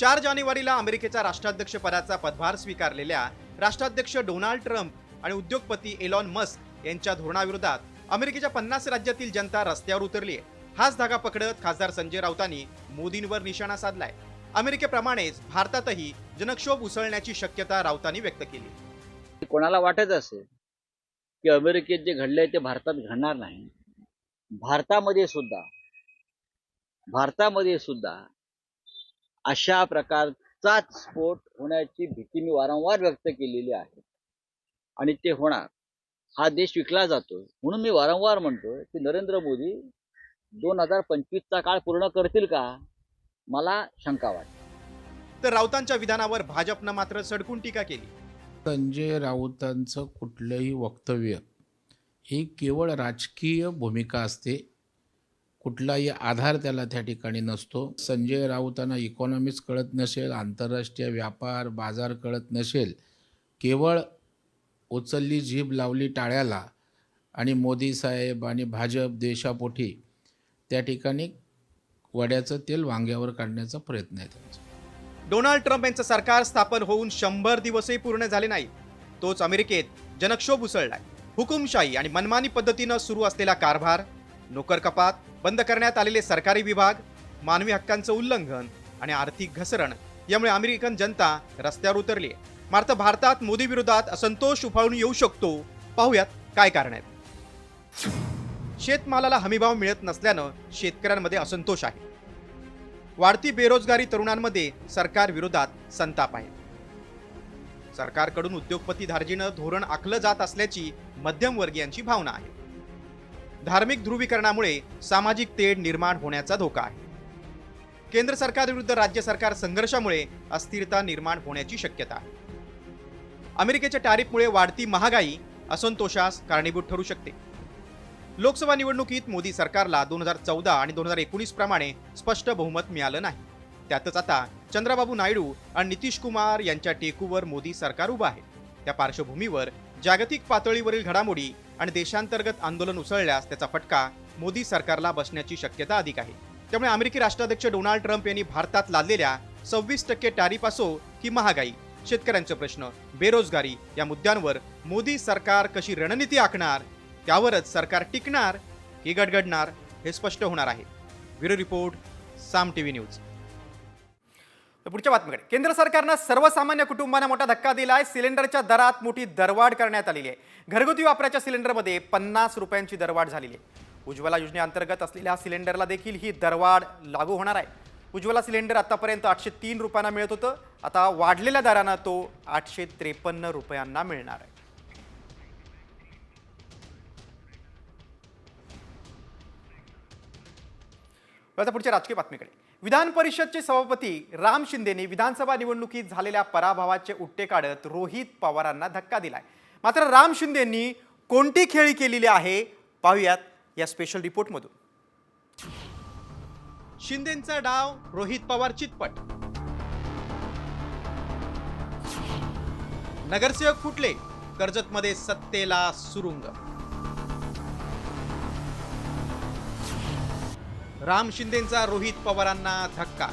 4 जानेवारीला अमेरिकेच्या राष्ट्राध्यक्षपदाचा पदभार स्वीकारलेल्या राष्ट्राध्यक्ष डोनाल्ड ट्रम्प आणि उद्योगपती एलॉन मस्क यांच्या धोरणाविरोधात अमेरिकेच्या 50 राज्यातील जनता रस्त्यावर उतरली आहे. हाच धागा पकडत खासदार संजय राऊतांनी मोदींवर निशाणा साधलाय. अमेरिकेप्रमाणेच भारतातही जनक्षोभ उसळण्याची शक्यता राऊतांनी व्यक्त केली. कोणाला वाटत असेल की अमेरिकेत जे घडलंय ते भारतात घडणार नाही, भारतामध्ये सुद्धा अशा प्रकारचाच स्फोट होण्याची भीती मी वारंवार व्यक्त केलेली आहे आणि ते होणार. हा देश विकला जातो म्हणून मी वारंवार म्हणतोय की नरेंद्र मोदी 2025चा काळ पूर्ण करतील का, मला शंका वाटते. तर राऊतांच्या विधानावर भाजपनं मात्र सडकून टीका केली. संजय राऊतांचं कुठलंही वक्तव्य ही केवळ राजकीय भूमिका असते. कुठलाही आधार त्याला त्या ठिकाणी नसतो. संजय राऊतांना इकॉनॉमिक्स कळत नसेल, आंतरराष्ट्रीय व्यापार बाजार कळत नसेल, केवळ उचलली जीभ लावली टाळ्याला आणि मोदी साहेब आणि भाजप देशापोटी त्या ठिकाणी वड्याचं तेल वांग्यावर काढण्याचा प्रयत्न आहे त्यांचा. डोनाल्ड ट्रम्प यांचं सरकार स्थापन होऊन 100 दिवसही पूर्ण झाले नाही. तोच अमेरिकेत जनक्षोभ उसळलाय. हुकुमशाही आणि मनमानी पद्धतीनं सुरू असलेला कारभार, नोकर कपात, बंद करण्यात आलेले सरकारी विभाग, मानवी हक्कांचं उल्लंघन आणि आर्थिक घसरण यामुळे अमेरिकन जनता रस्त्यावर उतरली आहे. मात्र भारतात मोदी विरोधात असंतोष उफाळून येऊ शकतो. पाहूयात काय कारण आहेत. शेतमालाला हमीभाव मिळत नसल्यानं शेतकऱ्यांमध्ये असंतोष आहे. वाढती बेरोजगारी तरुणांमध्ये सरकार विरोधात संताप आहे. सरकारकडून उद्योगपती धार्जिनं धोरण आखलं जात असल्याची मध्यमवर्गीयांची भावना आहे. धार्मिक ध्रुवीकरणामुळे सामाजिक तेढ निर्माण होण्याचा धोका आहे. केंद्र सरकारविरुद्ध राज्य सरकार संघर्षामुळे अस्थिरता निर्माण होण्याची शक्यता आहे. अमेरिकेच्या टॅरिफमुळे वाढती महागाई असंतोषास कारणीभूत ठरू शकते. लोकसभा निवडणुकीत मोदी सरकारला 2014 आणि 2019 प्रमाणे स्पष्ट बहुमत मिळालं नाही. त्यातच आता चंद्राबाबू नायडू आणि नितीश कुमार यांच्या टेकूवर मोदी सरकार उभं आहे. त्या पार्श्वभूमीवर जागतिक पातळीवरील घडामोडी आणि देशांतर्गत आंदोलन उसळल्यास त्याचा फटका मोदी सरकारला बसण्याची शक्यता अधिक आहे. त्यामुळे अमेरिकी राष्ट्राध्यक्ष डोनाल्ड ट्रम्प यांनी भारतात लादलेल्या 26% टॅरिफ असो की महागाई, शेतकऱ्यांचे प्रश्न, बेरोजगारी या मुद्द्यांवर मोदी सरकार कशी रणनीती आखणार, त्यावरच सरकार टिकणार की गडगडणार हे स्पष्ट होणार आहे. ब्युरो रिपोर्ट, साम टीव्ही न्यूज. पुढच्या बातमीकडे. केंद्र सरकारनं सर्वसामान्य कुटुंबांना मोठा धक्का दिलाय. सिलेंडरच्या दरात मोठी दरवाढ करण्यात आलेली आहे. घरगुती वापराच्या सिलेंडरमध्ये 50 रुपयांची दरवाढ झालेली आहे. उज्ज्वला योजनेअंतर्गत असलेल्या सिलेंडरला देखील ही दरवाढ लागू होणार आहे. उज्ज्वला सिलेंडर आतापर्यंत 803 रुपयांना मिळत होतं. आता वाढलेल्या दरानं तो 853 रुपयांना मिळणार आहे. आता पुढच्या राजकीय बातमीकडे. विधान परिषदचे सभापती राम शिंदेंनी विधानसभा निवडणुकीत झालेल्या पराभवाचे उट्टे काढत रोहित पवारांना धक्का दिलाय. मात्र राम शिंदेंनी कोणती खेळी केलेली आहे पाहूयात या स्पेशल रिपोर्टमधून. शिंदेंचा डाव, रोहित पवार चितपट. नगरसेवक फुटले, कर्जतमध्ये सत्तेला सुरुंग. राम शिंदेंचा रोहित पवारांना धक्का.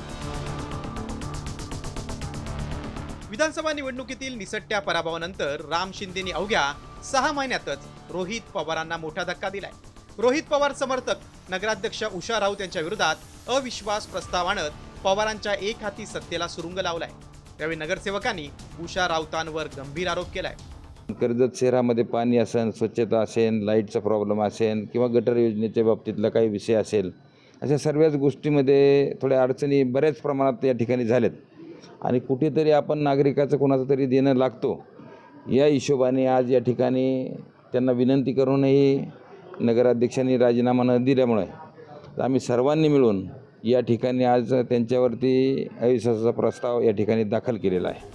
विधानसभा निवडणुकीतील निसटत्या पराभवानंतर राम शिंदेंनी अवघ्या 6 महिन्यातच रोहित पवारांना मोठा धक्का दिलाय. रोहित पवार समर्थक नगराध्यक्ष उषा राऊत यांच्या विरोधात अविश्वास प्रस्ताव आणत पवारांच्या एक हाती सत्तेला सुरुंग लावलाय. त्यावेळी नगरसेवकांनी उषा राऊतांवर गंभीर आरोप केलाय. कर्जत शहरामध्ये पाणी असेल, स्वच्छता असेल, लाईटचा प्रॉब्लेम असेल किंवा गटर योजनेच्या बाबतीतला काही विषय असेल, अशा सर्वच गोष्टीमध्ये थोड्या अडचणी बऱ्याच प्रमाणात या ठिकाणी झाल्यात आणि कुठेतरी आपण नागरिकाचं कोणाचं तरी देणं लागतो. या हिशोबाने आज या ठिकाणी त्यांना विनंती करूनही नगराध्यक्षांनी राजीनामा न दिल्यामुळे आम्ही सर्वांनी मिळून या ठिकाणी आज त्यांच्यावरती अविश्वासाचा प्रस्ताव या ठिकाणी दाखल केलेला आहे.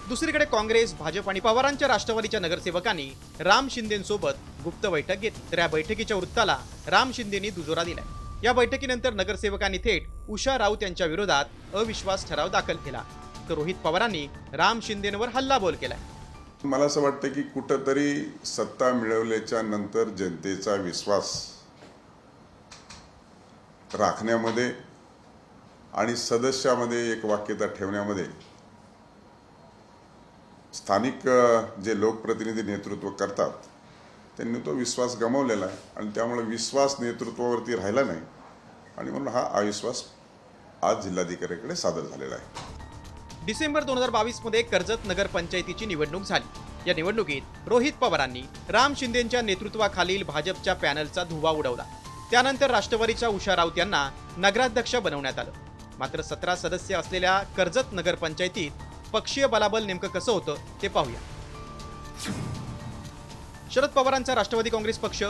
दुसरीकडे काँग्रेस, भाजप आणि पवारांच्या राष्ट्रवादीच्या नगरसेवकांनी राम शिंदेंसोबत गुप्त बैठक घेतली. तर या बैठकीच्या वृत्ताला राम शिंदेंनी दुजोरा दिलाय. या बैठकीनंतर नगरसेवकांनी थेट उषा राऊत यांच्या विरोधात अविश्वास ठराव दाखल केला. तर रोहित पवारांनी राम शिंदेंवर हल्लाबोल केलाय. मला असं वाटतं की कुठंतरी सत्ता मिळवल्याच्या नंतर जनतेचा विश्वास राखण्यामध्ये आणि सदस्यामध्ये एक वाक्यता ठेवण्यामध्ये स्थानिक जे लोकप्रतिनिधी नेतृत्व करतात त्यांनी तो विश्वास गमावलेला आहे आणि त्यामुळे विश्वास नेतृत्वावरती राहिला नाही आणि म्हणून हा अविश्वास आज जिल्हाधिकाऱ्याकडे सादर झालेला आहे. डिसेंबर 2022 मध्ये कर्जत नगर पंचायतीची निवडणूक झाली. या निवडणुकीत रोहित पवारांनी राम शिंदेंच्या नेतृत्वाखालील भाजपच्या पॅनलचा धुव्वा उडवला. त्यानंतर राष्ट्रवादीच्या उषा राऊत यांना नगराध्यक्ष बनवण्यात आलं. मात्र 17 सदस्य असलेल्या कर्जत नगर पंचायतीत पक्षीय बलाबल नेमकं कसं होतं ते पाहूया. शरद पवारांचा राष्ट्रवादी काँग्रेस पक्ष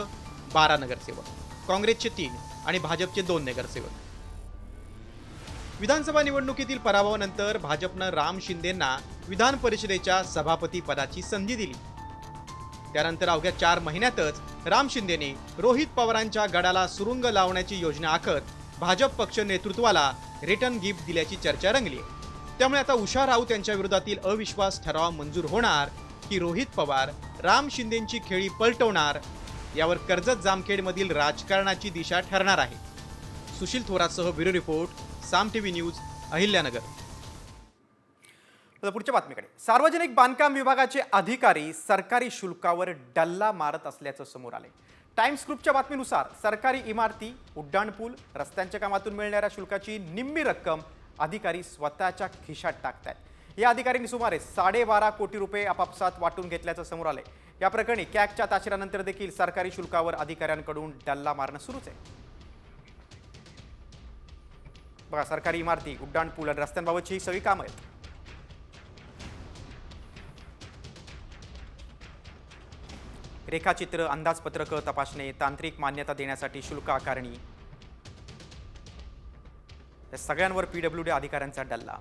12 नगरसेवक, काँग्रेसचे 3 आणि भाजपचे 2 नगरसेवक. विधानसभा निवडणुकीतील पराभवानंतर भाजपनं राम शिंदेंना विधान परिषदेच्या सभापती पदाची संधी दिली. त्यानंतर अवघ्या 4 महिन्यातच राम शिंदेने रोहित पवारांच्या गडाला सुरुंग लावण्याची योजना आखत भाजप पक्ष नेतृत्वाला रिटर्न गिफ्ट दिल्याची चर्चा रंगली आहे. त्यामुळे आता उषा राऊत यांच्या विरोधातील अविश्वास ठराव मंजूर होणार की रोहित पवार राम शिंदेची खेळी पलटवणार यावर कर्जत जामखेडमधील राजकारणाची दिशा ठरणार आहे. सुशील थोरातसह ब्युरो रिपोर्ट, साम टीव्ही न्यूज, अहिल्यानगर. पुढच्या बातमीकडे. सार्वजनिक बांधकाम विभागाचे अधिकारी सरकारी शुल्कावर डल्ला मारत असल्याचं समोर आले. टाइम्स ग्रुपच्या बातमीनुसार सरकारी इमारती, उड्डाणपूल, रस्त्यांच्या कामातून मिळणाऱ्या शुल्काची निम्मी रक्कम अधिकारी स्वतःच्या खिशात टाकतात. या अधिकाऱ्यांनी सुमारे 12.5 कोटी रुपये आपापसात वाटून घेतल्याचं समोर आलंय. या प्रकरणी कॅगच्या ताशेरानंतर देखील सरकारी शुल्कावर अधिकाऱ्यांकडून डल्ला मारणं सुरूच आहे. बघा, सरकारी इमारती, उड्डाणपूल आणि रस्त्यांबाबतची ही सगळी कामं आहेत. रेखाचित्र, अंदाजपत्रक तपासणे, तांत्रिक मान्यता देण्यासाठी शुल्क आकारणी, या सगळ्यांवर PWD अधिकाऱ्यांचा डल्ला.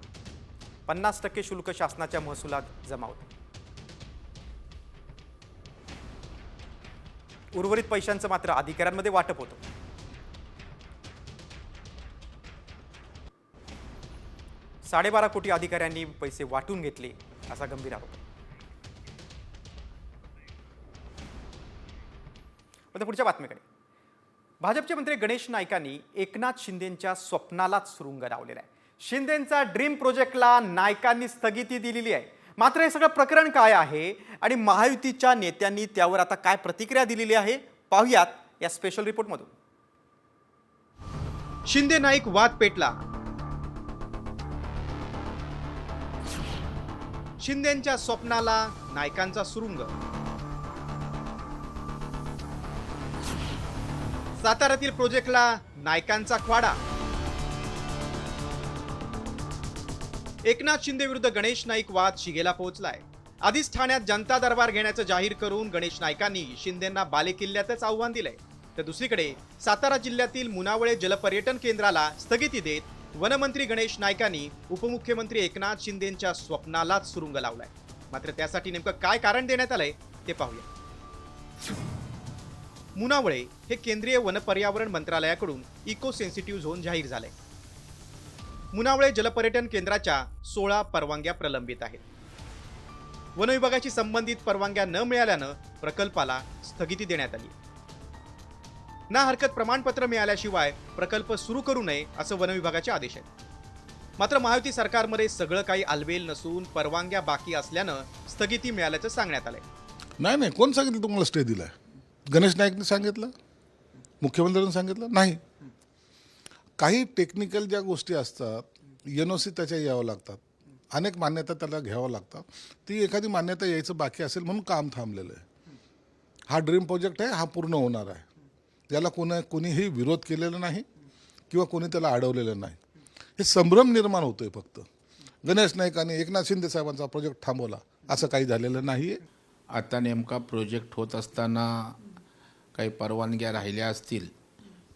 50% शुल्क शासनाच्या महसुलात जमा होते. उर्वरित पैशांचं मात्र अधिकाऱ्यांमध्ये वाटप होतं. $12.5 कोटी अधिकाऱ्यांनी पैसे वाटून घेतले असा गंभीर आरोप. पुढच्या बातमीकडे. भाजपचे मंत्री गणेश नाईकांनी एकनाथ शिंदेंच्या स्वप्नालाच सुरुंग लावलेला आहे. शिंदेंचा ड्रीम प्रोजेक्टला नाईकांनी स्थगिती दिलेली आहे. मात्र हे सगळं प्रकरण काय आहे आणि महायुतीच्या नेत्यांनी त्यावर आता काय प्रतिक्रिया दिलेली आहे पाहूयात या स्पेशल रिपोर्टमधून. शिंदे नाईक वाद पेटला. शिंदेंच्या स्वप्नाला नाईकांचा सुरुंग. साताऱ्यातील प्रोजेक्टला नाईकांचा ख्वाडा. एकनाथ शिंदे विरुद्ध गणेश नाईक वाद शिगेला पोहोचलाय. आधीच ठाण्यात जनता दरबार घेण्याचं जाहीर करून गणेश नाईकांनी शिंदेंना बालेकिल्ल्यातच आव्हान दिलंय. तर दुसरीकडे सातारा जिल्ह्यातील मुनावळे जलपर्यटन केंद्राला स्थगिती देत वनमंत्री गणेश नाईकांनी उपमुख्यमंत्री एकनाथ शिंदेंच्या स्वप्नालाच सुरुंग लावलाय. मात्र त्यासाठी नेमकं काय कारण देण्यात आलंय ते पाहूया. मुनावळे हे केंद्रीय वन पर्यावरण मंत्रालयाकडून इको सेन्सिटिव्ह झोन जाहीर झाले. मुनावळे जलपर्यटन केंद्राच्या 16 परवानग्या प्रलंबित आहेत. वन विभागाची संबंधित परवानग्या न मिळाल्यानं प्रकल्पाला स्थगिती देण्यात आली. ना हरकत प्रमाणपत्र मिळाल्याशिवाय प्रकल्प सुरू करू नये असं वन विभागाचे आदेश आहेत. मात्र महायुती सरकारमध्ये सगळं काही आलबेल नसून परवानग्या बाकी असल्यानं स्थगिती मिळाल्याचं सांगण्यात आलंय. नाही, कोण सांगितलं तुम्हाला स्टे दिलाय? गणेश नाईकने सांगितलं? मुख्यमंत्र्यांनी सांगितलं? नाही. काही टेक्निकल ज्या गोष्टी असतात, NOC त्याच्या यावं लागतात, अनेक मान्यता त्याला घ्यावं लागतात. ती एखादी मान्यता यायचं बाकी असेल म्हणून काम थांबलेलं आहे. हा ड्रीम प्रोजेक्ट आहे, हा पूर्ण होणार आहे. त्याला कोणीही विरोध केलेला नाही किंवा कोणी त्याला अडवलेलं नाही. हे संभ्रम निर्माण होतोय. फक्त गणेश नाईक आणि एकनाथ शिंदे साहेबांचा प्रोजेक्ट थांबवला असं काही झालेलं नाही आहे. आता नेमका प्रोजेक्ट होत असताना काही परवानग्या राहिल्या असतील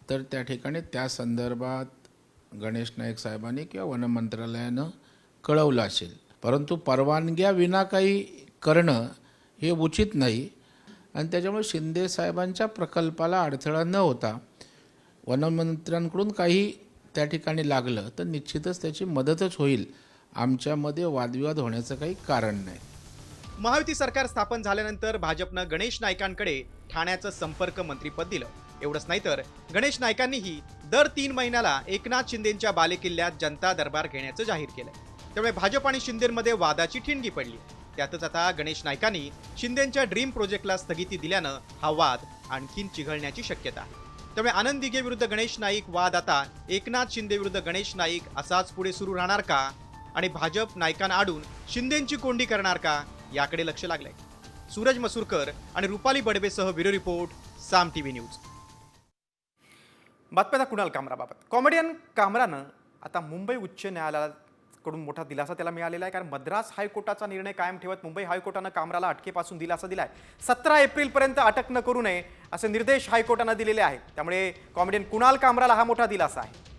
तर त्या ठिकाणी त्या संदर्भात गणेश नाईक साहेबांनी किंवा वन मंत्रालयानं कळवलं असेल. परंतु परवानग्या विना काही करणं हे उचित नाही आणि त्याच्यामुळे शिंदे साहेबांच्या प्रकल्पाला अडथळा न होता वनमंत्र्यांकडून काही त्या ठिकाणी लागलं तर निश्चितच त्याची मदतच होईल. आमच्यामध्ये वादविवाद होण्याचं काही कारण नाही. महायुती सरकार स्थापन झाल्यानंतर भाजपनं गणेश नाईकांकडे ठाण्याचं संपर्क मंत्रीपद दिलं. एवढंच नाही तर गणेश नाईकांनीही दर 3 महिन्याला एकनाथ शिंदेंच्या बालेकिल्ल्यात जनता दरबार घेण्याचं जाहीर केलंय. त्यामुळे भाजप आणि शिंदेंमध्ये वादाची ठिणगी पडली. त्यातच आता गणेश नाईकांनी शिंदेंच्या ड्रीम प्रोजेक्टला स्थगिती दिल्यानं हा वाद आणखीन चिघळण्याची शक्यता आहे. त्यामुळे आनंद दिघे विरुद्ध गणेश नाईक वाद आता एकनाथ शिंदे विरुद्ध गणेश नाईक असाच पुढे सुरू राहणार का आणि भाजप नाईकांना आडून शिंदेंची कोंडी करणार का याकडे लक्ष लागलंय. सूरज मसूरकर आणि रुपाली बडवेसह ब्युरो रिपोर्ट, साम टीव्ही न्यूज. बातम्या कुणाल कामराबाबत. कॉमेडियन कामरानं आता मुंबई उच्च न्यायालयाकडून मोठा दिलासा त्याला मिळालेला आहे. कारण मद्रास हायकोर्टाचा निर्णय कायम ठेवत मुंबई हायकोर्टानं कामराला अटकेपासून दिलासा दिलाय. 17 एप्रिलपर्यंत अटक न करू नये असे निर्देश हायकोर्टानं दिलेले आहेत. त्यामुळे कॉमेडियन कुणाल कामराला हा मोठा दिलासा आहे.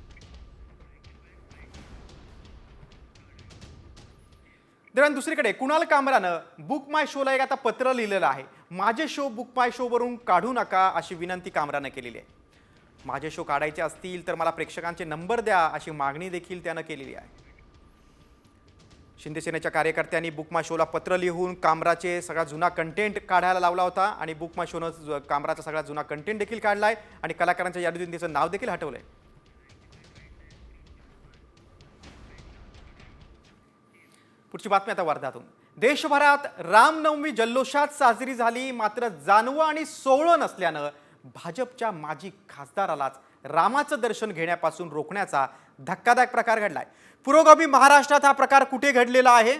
दरम्यान दुसरीकडे कुणाल कामरानं बुक माय शोला एक आता पत्र लिहिलेलं आहे. माझे शो बुक माय शोवरून काढू नका अशी विनंती कामरानं केलेली आहे. माझे शो काढायचे असतील तर मला प्रेक्षकांचे नंबर द्या अशी मागणी देखील त्यानं केलेली आहे. शिंदेसेनेच्या कार्यकर्त्यांनी बुक माय शोला पत्र लिहून कामराचे सगळा जुना कंटेंट काढायला लावला होता आणि बुक माय शोनं कामराचा सगळा जुना कंटेंट देखील काढलाय आणि कलाकारांच्या यादीतून त्याचं नाव देखील हटवलंय. पुढची बातमी आता वर्ध्यातून. देशभरात रामनवमी जल्लोषात साजरी झाली, मात्र जानवं आणि सोवळं नसल्यानं भाजपच्या माजी खासदारालाच रामाचं दर्शन घेण्यापासून रोखण्याचा धक्कादायक प्रकार घडलाय. पुरोगामी महाराष्ट्रात हा प्रकार कुठे घडलेला आहे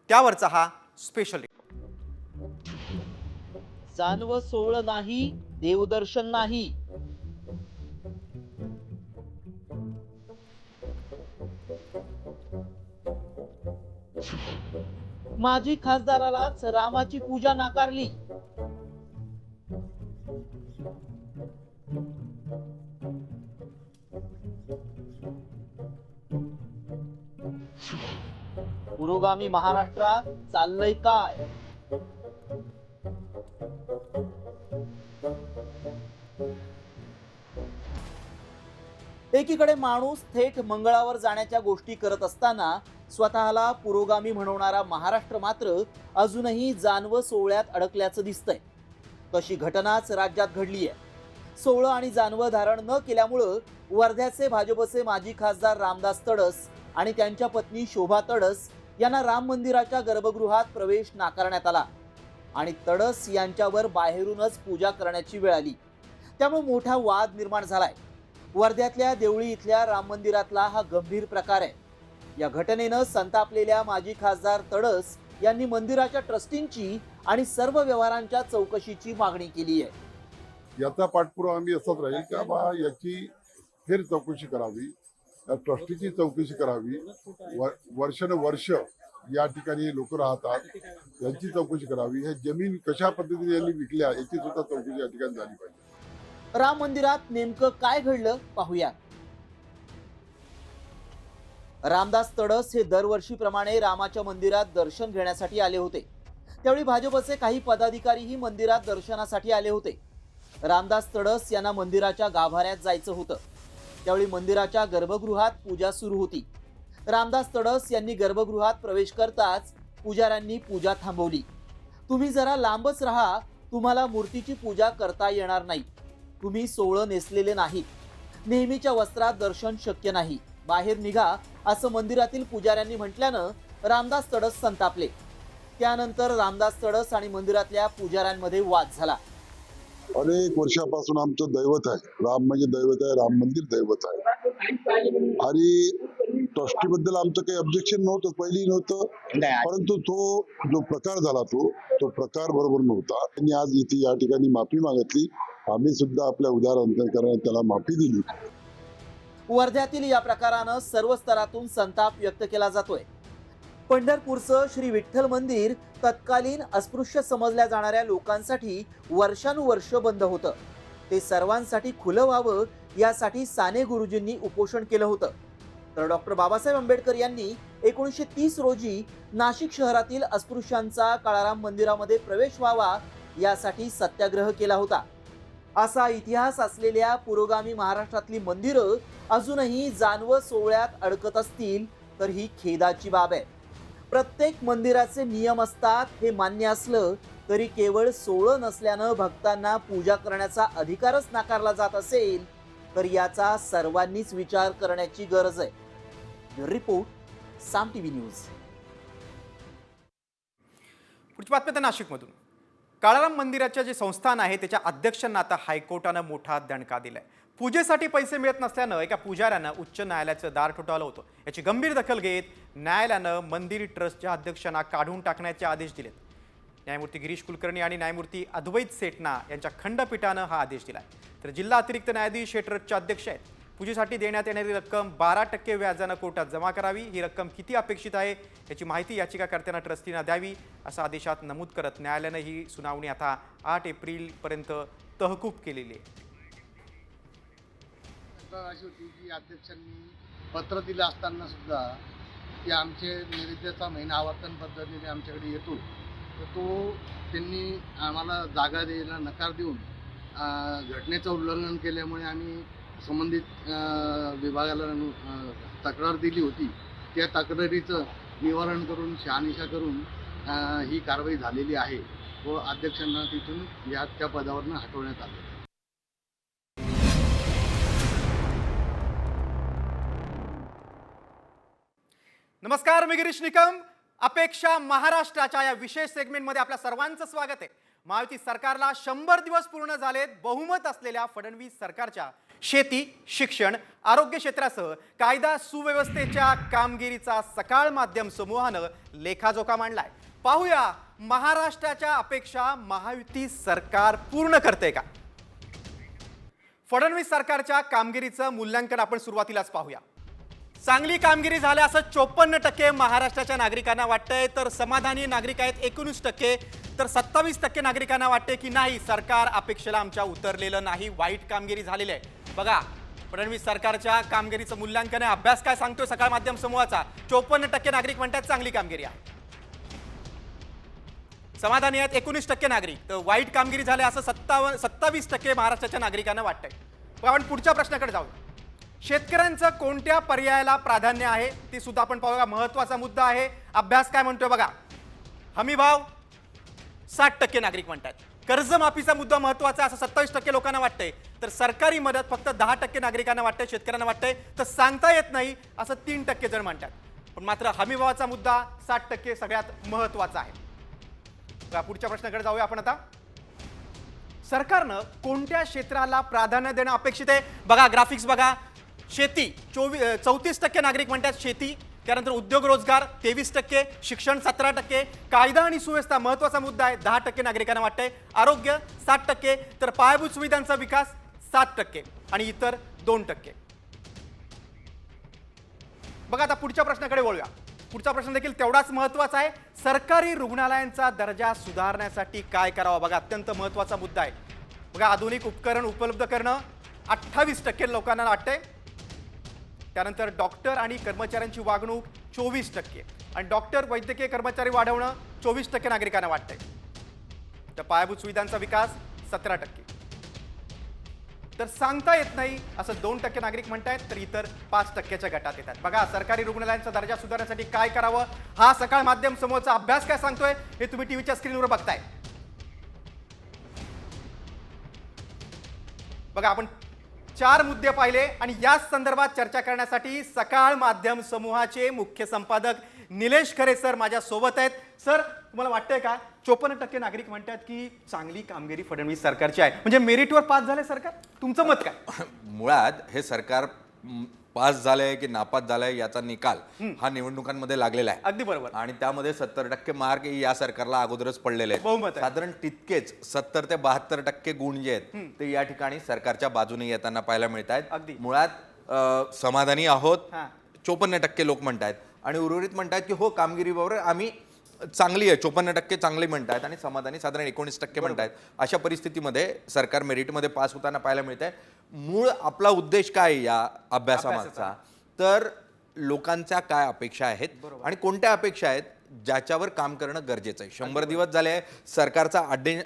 त्यावरचा हा स्पेशल रिपोर्ट. जानवं सोहळं नाही, देवदर्शन नाही. माजी खासदारालाच रामाची पूजा नाकारली. पुरोगामी महाराष्ट्रात चाललंय काय? एकीकडे माणूस थेट मंगळावर जाण्याच्या गोष्टी करत असताना स्वतःला पुरोगामी म्हणवणारा महाराष्ट्र मात्र अजूनही जानवं सोहळ्यात अडकल्याचं दिसतंय. तशी घटनाच राज्यात घडली आहे. सोहळं आणि जानवं धारण न केल्यामुळं वर्ध्याचे भाजपचे माजी खासदार रामदास तडस आणि त्यांच्या पत्नी शोभा तडस यांना राम मंदिराच्या गर्भगृहात प्रवेश नाकारण्यात आला आणि तडस यांच्यावर बाहेरूनच पूजा करण्याची वेळ आली. त्यामुळे मोठा वाद निर्माण झालाय. वर्ध्यातल्या देवळी इथल्या राम मंदिरातला हा गंभीर प्रकार आहे. या घटनेनं संतापलेल्या माजी खासदार तडस यांनी मंदिराच्या ट्रस्टींची आणि सर्व व्यवहारांच्या चौकशीची मागणी केली आहे. याचा पाठपुरावा आम्ही असाच राहील का बा याची फेर चौकशी करावी, ट्रस्टीची चौकशी करावी. वर्षानुवर्ष या ठिकाणी लोक राहतात, यांची चौकशी करावी. हे जमीन कशा पद्धतीने यांनी विकल्या याची सुद्धा चौकशी या ठिकाणी झाली पाहिजे. राम मंदिरात नेमकं काय घडलं पाहूया. रामदास तडस हे दरवर्षीप्रमाणे रामाच्या मंदिरात दर्शन घेण्यासाठी आले होते. त्यावेळी भाजपचे काही पदाधिकारीही मंदिरात दर्शनासाठी आले होते. रामदास तडस यांना मंदिराच्या गाभाऱ्यात जायचं होतं. त्यावेळी मंदिराच्या गर्भगृहात पूजा सुरू होती. रामदास तडस यांनी गर्भगृहात प्रवेश करताच पुजाऱ्यांनी पूजा थांबवली. तुम्ही जरा लांबच राहा, तुम्हाला मूर्तीची पूजा करता येणार नाही. तुम्ही सोवळं नेसलेले नाहीत, नेहमीच्या वस्त्रात दर्शन शक्य नाही, बाहेर निघा असं मंदिरातील पुजाऱ्यांनी म्हटल्यानं रामदास तडस संतापले. त्यानंतर रामदास तडस आणि मंदिरातल्या पुजाऱ्यांमध्ये वाद झाला. अनेक वर्षापासून आमचं दैवत आहे, राम म्हणजे दैवत आहे, राम मंदिर दैवत आहे. आणि ट्रस्टीबद्दल आमचं काही ऑब्जेक्शन नव्हतं, पहिली नव्हतं. परंतु तो जो प्रकार झाला तो प्रकार बरोबर नव्हता. त्यांनी आज इथे या ठिकाणी माफी मागितली. आम्ही सुद्धा आपल्या उदार अंतकरणाने त्याला माफी दिली. वर्ध्यातील या प्रकारानं सर्व स्तरातून संताप व्यक्त केला जातोय. पंढरपूरचं श्री विठ्ठल मंदिर तत्कालीन अस्पृश्य समजल्या जाणाऱ्या लोकांसाठी वर्षानुवर्ष बंद होतं. ते सर्वांसाठी खुलं व्हावं यासाठी साने गुरुजींनी उपोषण केलं होतं. तर डॉक्टर बाबासाहेब आंबेडकर यांनी 1930 रोजी नाशिक शहरातील अस्पृश्यांचा काळाराम मंदिरामध्ये प्रवेश व्हावा यासाठी सत्याग्रह केला होता. असा इतिहास असलेल्या पुरोगामी महाराष्ट्रातली मंदिरं अजूनही जानवं सोहळ्यात अडकत असतील तर ही खेदाची बाब आहे. प्रत्येक मंदिराचे नियम असतात हे मान्य असलं तरी केवळ सोहळं नसल्यानं भक्तांना पूजा करण्याचा अधिकारच नाकारला जात असेल तर याचा सर्वांनीच विचार करण्याची गरज आहे. रिपोर्ट, साम टीव्ही न्यूज. पुढची बातमी आता नाशिकमधून. काळाराम मंदिराच्या जे संस्थान आहे त्याच्या अध्यक्षांना आता हायकोर्टानं मोठा दणका दिलाय. पूजेसाठी पैसे मिळत नसल्यानं एका पुजाऱ्यानं उच्च न्यायालयाचं दार ठोठावलं होतं. याची गंभीर दखल घेत न्यायालयानं मंदिर ट्रस्टच्या अध्यक्षांना काढून टाकण्याचे आदेश दिलेत. न्यायमूर्ती गिरीश कुलकर्णी आणि न्यायमूर्ती अद्वैत सेठना यांच्या खंडपीठानं हा आदेश दिलाय. तर जिल्हा अतिरिक्त न्यायाधीश हे ट्रस्टचे अध्यक्ष आहेत. पूजेसाठी देण्यात येणारी रक्कम 12% व्याजानं कोर्टात जमा करावी. ही रक्कम किती अपेक्षित आहे याची माहिती याचिकाकर्त्यांना ट्रस्टींना द्यावी असं आदेशात नमूद करत न्यायालयानं ही सुनावणी आता 8 एप्रिलपर्यंत तहकूब केलेली आहे. अशी होती की अध्यक्षांनी पत्र दिलं असताना सुद्धा की आमचे निविदेचा महिना आवर्तन पद्धतीने आमच्याकडे येतो, तर तो त्यांनी आम्हाला जागा द्यायला नकार देऊन घटनेचं उल्लंघन केल्यामुळे आम्ही संबंधित विभागाला तक्रार दिली होती. त्या तक्रारीचं निवारण करून शहानिशा करून ही कारवाई झालेली आहे व अध्यक्षांना तिथून त्या पदावरनं हटवण्यात आलं. नमस्कार, मी गिरीश निकम. अपेक्षा महाराष्ट्राच्या या विशेष सेगमेंटमध्ये आपल्या सर्वांचं स्वागत आहे. महायुती सरकारला 100 दिवस पूर्ण झालेत. बहुमत असलेल्या फडणवीस सरकारच्या शेती, शिक्षण, आरोग्य क्षेत्रासह कायदा सुव्यवस्थेच्या कामगिरीचा सकाळ माध्यम समूहानं लेखाजोखा मांडलाय. पाहूया महाराष्ट्राच्या अपेक्षा महायुती सरकार पूर्ण करते का? फडणवीस सरकारच्या कामगिरीचं मूल्यांकन आपण सुरुवातीलाच पाहूया. चांगली कामगिरी झाल्या असं 54% महाराष्ट्राच्या नागरिकांना वाटतंय, तर समाधानी नागरिक आहेत 19%, तर 27% नागरिकांना वाटते की नाही, सरकार अपेक्षेला आमच्या उतरलेलं नाही, वाईट कामगिरी झालेली आहे. बघा, फडणवीस सरकारच्या कामगिरीचं मूल्यांकन आहे. अभ्यास काय सांगतोय सकाळ माध्यम समूहाचा? 54% नागरिक म्हणतात चांगली कामगिरी आहे. समाधानी आहेत 19% नागरिक, तर वाईट कामगिरी झाली असं 27% महाराष्ट्राच्या नागरिकांना वाटतंय. आपण पुढच्या प्रश्नाकडे जाऊ. शेतकऱ्यांचं कोणत्या पर्यायाला प्राधान्य आहे ते सुद्धा आपण पाहूया. महत्त्वाचा मुद्दा आहे. अभ्यास काय म्हणतोय बघा. हमी भाव 60% नागरिक म्हणतात. कर्जमाफीचा मुद्दा महत्त्वाचा आहे असं 27% लोकांना वाटतंय, तर सरकारी मदत फक्त 10% नागरिकांना वाटतंय, शेतकऱ्यांना वाटतंय तर सांगता येत नाही असं 3% जण म्हणतात. पण मात्र हमीभावाचा मुद्दा 60% सगळ्यात महत्त्वाचा आहे. पुढच्या प्रश्नाकडे जाऊया आपण आता. सरकारनं कोणत्या क्षेत्राला प्राधान्य देणं अपेक्षित आहे? बघा, ग्राफिक्स बघा. शेती 34% नागरिक म्हणतात शेती, त्यानंतर उद्योग रोजगार 23%, शिक्षण 17%, कायदा आणि सुव्यवस्था महत्त्वाचा मुद्दा आहे 10% नागरिकांना वाटतंय, आरोग्य 60%, तर पायाभूत सुविधांचा विकास 7% आणि इतर 2%. बघा, आता पुढच्या प्रश्नाकडे वळूया. पुढचा प्रश्न देखील तेवढाच महत्त्वाचा आहे. सरकारी रुग्णालयांचा दर्जा सुधारण्यासाठी काय करावं? बघा, अत्यंत महत्त्वाचा मुद्दा आहे. बघा, आधुनिक उपकरण उपलब्ध करणं 28% लोकांना वाटतंय, त्यानंतर डॉक्टर आणि कर्मचाऱ्यांची वागणूक 24% आणि डॉक्टर वैद्यकीय कर्मचारी वाढवणं 24% नागरिकांना वाटतंय, तर पायाभूत सुविधांचा विकास 17%, तर सांगता येत नाही असं 2% नागरिक म्हणतायत, तर इतर 5%च्या गटात येतात. बघा, सरकारी रुग्णालयांचा दर्जा सुधारण्यासाठी काय करावं हा सकाळ माध्यम समूहाचा अभ्यास काय सांगतोय हे तुम्ही टीव्हीच्या स्क्रीनवर बघताय. बघा, आपण 4 मुद्दे पाहिले आणि या संदर्भात चर्चा करण्यासाठी सकाळ माध्यम समूहाचे मुख्य संपादक निलेश खरे सर माझ्या सोबत आहेत. सर, तुम्हाला वाटतंय का 54% नागरिक म्हणतात की चांगली कामगिरी फडणवीस सरकारची आहे, म्हणजे मेरिटवर पास झाले सरकार? तुमचं मत काय? मुळात हे सरकार पास झालंय की नापास झालंय याचा निकाल हा निवडणुकांमध्ये लागलेला आहे. अगदी बरोबर. आणि त्यामध्ये 70% मार्क या सरकारला अगोदरच पडलेले आहेत. साधारण तितकेच 70 ते 72% गुण जे आहेत ते या ठिकाणी सरकारच्या बाजूने येताना पाहायला मिळत आहेत. मुळात समाधानी आहोत 54% लोक म्हणतात आणि उर्वरित म्हणतात की हो, कामगिरीबरोबर आम्ही चांगली आहे. 54% चांगली म्हणतात आणि समाधानी साधारण 19% म्हणतात. अशा परिस्थितीमध्ये सरकार मेरिटमध्ये पास होताना पाहायला मिळत आहे. मूळ आपला उद्देश काय या अभ्यासामागचा, तर लोकांच्या काय अपेक्षा आहेत आणि कोणत्या अपेक्षा आहेत ज्याच्यावर काम करणं गरजेचं आहे. 100 दिवस झाले सरकारचा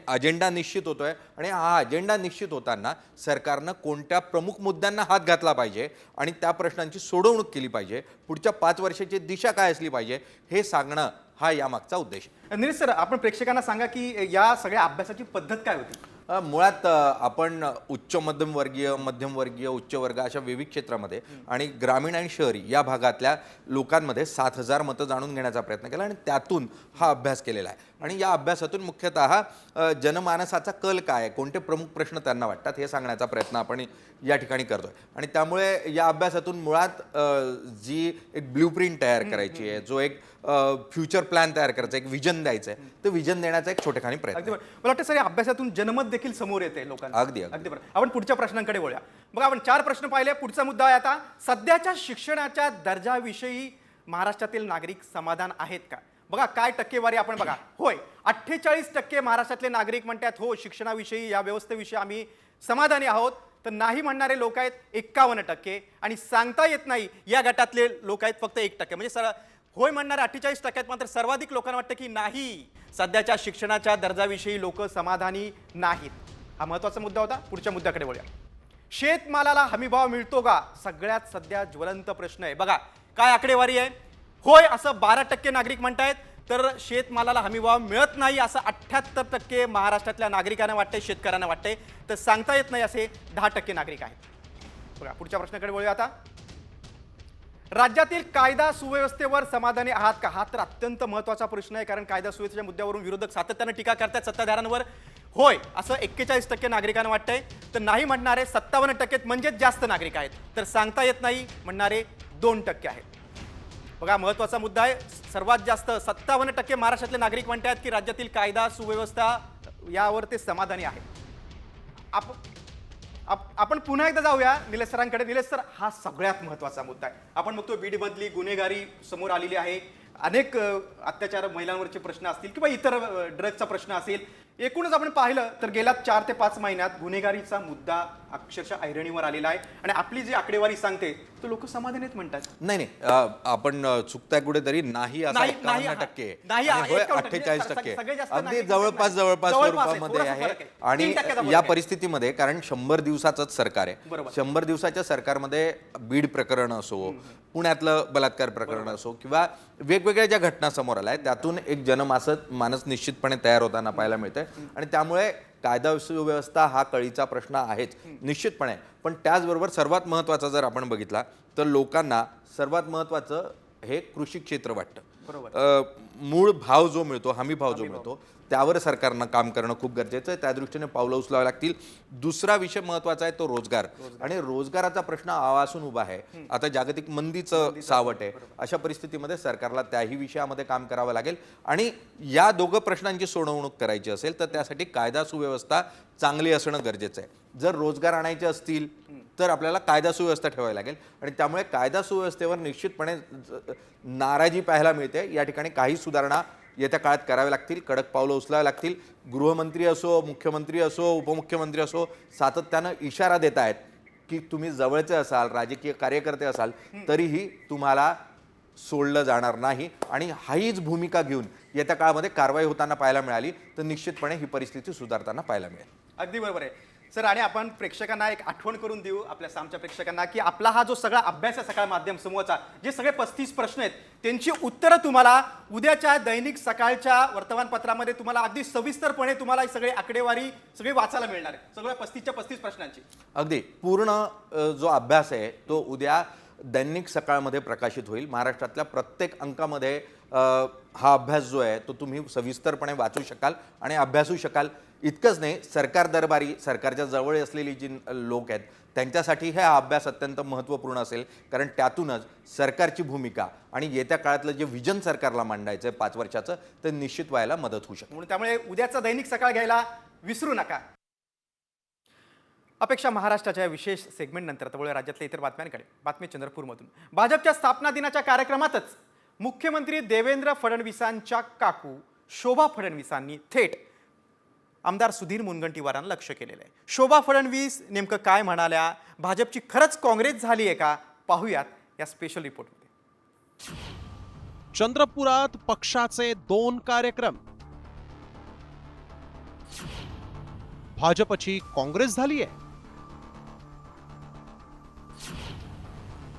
अजेंडा निश्चित होतोय आणि हा अजेंडा निश्चित होताना सरकारनं कोणत्या प्रमुख मुद्द्यांना हात घातला पाहिजे आणि त्या प्रश्नांची सोडवणूक केली पाहिजे, पुढच्या 5 वर्षाची दिशा काय असली पाहिजे हे सांगणं हा यामागचा उद्देश. निलेश सर, आपण प्रेक्षकांना सांगा की या सगळ्या अभ्यासाची पद्धत काय होती? मुळात आपण उच्च मध्यमवर्गीय उच्च वर्ग अशा विविध क्षेत्रामध्ये आणि ग्रामीण आणि शहरी या भागातल्या लोकांमध्ये 7,000 मतं जाणून घेण्याचा प्रयत्न केला आणि त्यातून हा अभ्यास केलेला आहे. आणि या अभ्यासातून मुख्यतः जनमानसाचा कल काय, कोणते प्रमुख प्रश्न त्यांना वाटतात हे सांगण्याचा प्रयत्न आपण या ठिकाणी करतोय. आणि त्यामुळे या अभ्यासातून मुळात जी एक ब्ल्यूप्रिंट तयार करायची आहे, जो एक फ्युचर प्लॅन तयार करायचा, एक विजन द्यायचं आहे, ते विजन देण्याचा एक छोटेखानी प्रयत्न. मला वाटतं सर, या अभ्यासातून जनमत देखील समोर येते लोकांना. अगदी बरोबर. आपण पुढच्या प्रश्नांकडे वळूया. बघा, आपण 4 प्रश्न पाहिले. पुढचा मुद्दा आहे आता सध्याच्या शिक्षणाच्या दर्जाविषयी महाराष्ट्रातील नागरिक समाधान आहेत का? बघा, काय टक्केवारी आपण बघा. होय 48% महाराष्ट्रातले नागरिक म्हणतात हो, शिक्षणाविषयी या व्यवस्थेविषयी आम्ही समाधानी आहोत, तर नाही म्हणणारे लोक आहेत 51% आणि सांगता येत नाही या गटातले लोक आहेत फक्त 1%. म्हणजे होय म्हणणाऱ्या 48% मात्र सर्वाधिक लोकांना वाटतं की नाही, सध्याच्या शिक्षणाच्या दर्जाविषयी लोक समाधानी नाहीत. हा महत्त्वाचा मुद्दा होता. पुढच्या मुद्द्याकडे वळूया. शेतमालाला हमीभाव मिळतो का? सगळ्यात सध्या ज्वलंत प्रश्न आहे. बघा काय आकडेवारी आहे. होय असं 12% नागरिक म्हणतायत, तर शेतमालाला हमीभाव मिळत नाही असं 78% महाराष्ट्रातल्या नागरिकांना वाटतंय, शेतकऱ्यांना वाटतंय. तर सांगता येत नाही असे 10% नागरिक आहेत. बघा पुढच्या प्रश्नाकडे वळूया आता. राज्यातील कायदा सुव्यवस्थेवर समाधानी आहात का? हा तर अत्यंत महत्त्वाचा प्रश्न आहे, कारण कायदा सुव्यवस्थेच्या मुद्द्यावरून विरोधक सातत्याने टीका करतात सत्ताधाऱ्यांवर. होय असं 41% नागरिकांना वाटतंय, तर नाही म्हणणारे 57% म्हणजेच जास्त नागरिक आहेत. तर सांगता येत नाही म्हणणारे 2% आहेत. बघा महत्त्वाचा मुद्दा आहे. सर्वात जास्त 57% महाराष्ट्रातले नागरिक म्हणतात की राज्यातील कायदा सुव्यवस्था यावर ते समाधानी आहेत. आपण पुन्हा एकदा जाऊया निलेश सरांकडे. निलेश सर, हा सगळ्यात महत्त्वाचा मुद्दा आहे. आपण बघतो बीडमधली गुन्हेगारी समोर आलेली आहे. अनेक अत्याचार महिलांवरचे प्रश्न असतील किंवा इतर ड्रग्सचा प्रश्न असेल. एकूणच आपण पाहिलं तर गेल्या 4 ते 5 महिन्यात गुन्हेगारीचा मुद्दा अक्षरशः ऐरणीवर आलेला आहे. आणि आपली जी आकडेवारी सांगते तो लोक समाधानीत म्हणतात. नाही आपण चुकताय कुठेतरी. नाही असं 51% नाही, आणि होय 48%. 48%. सगळे जास्त अगदी नागरिक जवळपास जवळपास स्वरूपामध्ये थोडासा आहे. फरक आहे. आणि 3% चा फरक या आहे. परिस्थितीमध्ये, कारण 100 दिवसाचंच सरकार आहे, बरोबर. 100 दिवसाच्या सरकारमध्ये बीड प्रकरण असो, पुण्यातलं बलात्कार प्रकरण असो, किंवा वेगवेगळ्या ज्या घटना समोर आल्या आहेत, त्यातून एक जनमानस निश्चितपणे तयार होताना पाहायला मिळतंय. आणि त्यामुळे कायदा सुव्यवस्था हा कळीचा प्रश्न आहेच निश्चितपणे. पण त्याचबरोबर सर्वात महत्त्वाचा जर आपण बघितला तर लोकांना सर्वात महत्त्वाचं हे कृषी क्षेत्र वाटतं. मूळ भाव जो मिळतो, हमी भाव जो मिळतो, त्यावर सरकारनं काम करणं खूप गरजेचं आहे. त्या दृष्टीने पावलं उचलावी लागतील. दुसरा विषय महत्त्वाचा आहे तो रोजगार. आणि रोजगाराचा प्रश्न आवासून उभा आहे. आता जागतिक मंदीचं सावट आहे. अशा परिस्थितीमध्ये सरकारला त्याही विषयामध्ये काम करावं लागेल. आणि या दोघं प्रश्नांची सोडवणूक करायची असेल तर त्यासाठी कायदा सुव्यवस्था चांगली असणं गरजेचं आहे. जर रोजगार आणायचे असतील तर आपल्याला कायदा सुव्यवस्था ठेवावी लागेल. आणि त्यामुळे कायदा सुव्यवस्थेवर निश्चितपणे नाराजी पाहायला मिळते. या ठिकाणी काही सुधारणा येत्या काळात कराव्या लागतील. कडक पावलं उचलावी लागतील. गृहमंत्री असो, मुख्यमंत्री असो, उपमुख्यमंत्री असो, सातत्यानं इशारा देत आहेत की तुम्ही जवळचे असाल, राजकीय कार्यकर्ते असाल, तरीही तुम्हाला सोडलं जाणार नाही. आणि हीच भूमिका घेऊन येत्या काळामध्ये कारवाई होताना पाहायला मिळाली तर निश्चितपणे ही परिस्थिती सुधारताना पाहायला मिळेल. अगदी बरोबर आहे सर. आणि आपण प्रेक्षकांना एक आठवण करून देऊ, आपल्या सामच्या प्रेक्षकांना, की आपला हा जो सगळा अभ्यास आहे सकाळ माध्यम समूहाचा, जे सगळे 35 प्रश्न आहेत त्यांची उत्तरं तुम्हाला उद्याच्या दैनिक सकाळच्या वर्तमानपत्रामध्ये तुम्हाला अगदी सविस्तरपणे तुम्हाला सगळे आकडेवारी सगळी वाचायला मिळणार आहे, सगळ्या 35च्या 35 प्रश्नांची. अगदी पूर्ण जो अभ्यास आहे तो उद्या दैनिक सकाळमध्ये प्रकाशित होईल. महाराष्ट्रातल्या प्रत्येक अंकामध्ये हा अभ्यास जो आहे तो तुम्ही सविस्तरपणे वाचू शकाल आणि अभ्यासू शकाल. इतकंच नाही, सरकार दरबारी, सरकारच्या जवळ असलेली जी लोक आहेत त्यांच्यासाठी हा अभ्यास अत्यंत महत्त्वपूर्ण असेल. कारण त्यातूनच सरकारची भूमिका आणि येत्या काळातलं जे विजन सरकारला मांडायचं आहे 5 वर्षाचं ते निश्चित व्हायला मदत होऊ शकते. म्हणून त्यामुळे उद्याचा दैनिक सकाळ घ्यायला विसरू नका. अपेक्षा महाराष्ट्राच्या विशेष सेगमेंट नंतर त्यामुळे राज्यातल्या इतर बातम्यांकडे. बातमी चंद्रपूरमधून. भाजपच्या स्थापना दिनाच्या कार्यक्रमातच मुख्यमंत्री देवेंद्र फडणवीसांच्या काकू शोभा फडणवीसांनी थेट आमदार सुधीर मुनगंटीवारांना लक्ष केलेलं आहे. शोभा फडणवीस नेमकं काय म्हणाल्या? भाजपची खरंच काँग्रेस झाली आहे का? पाहूयात या स्पेशल रिपोर्टमध्ये. चंद्रपुरात पक्षाचे 2 कार्यक्रम. भाजपची काँग्रेस झाली आहे.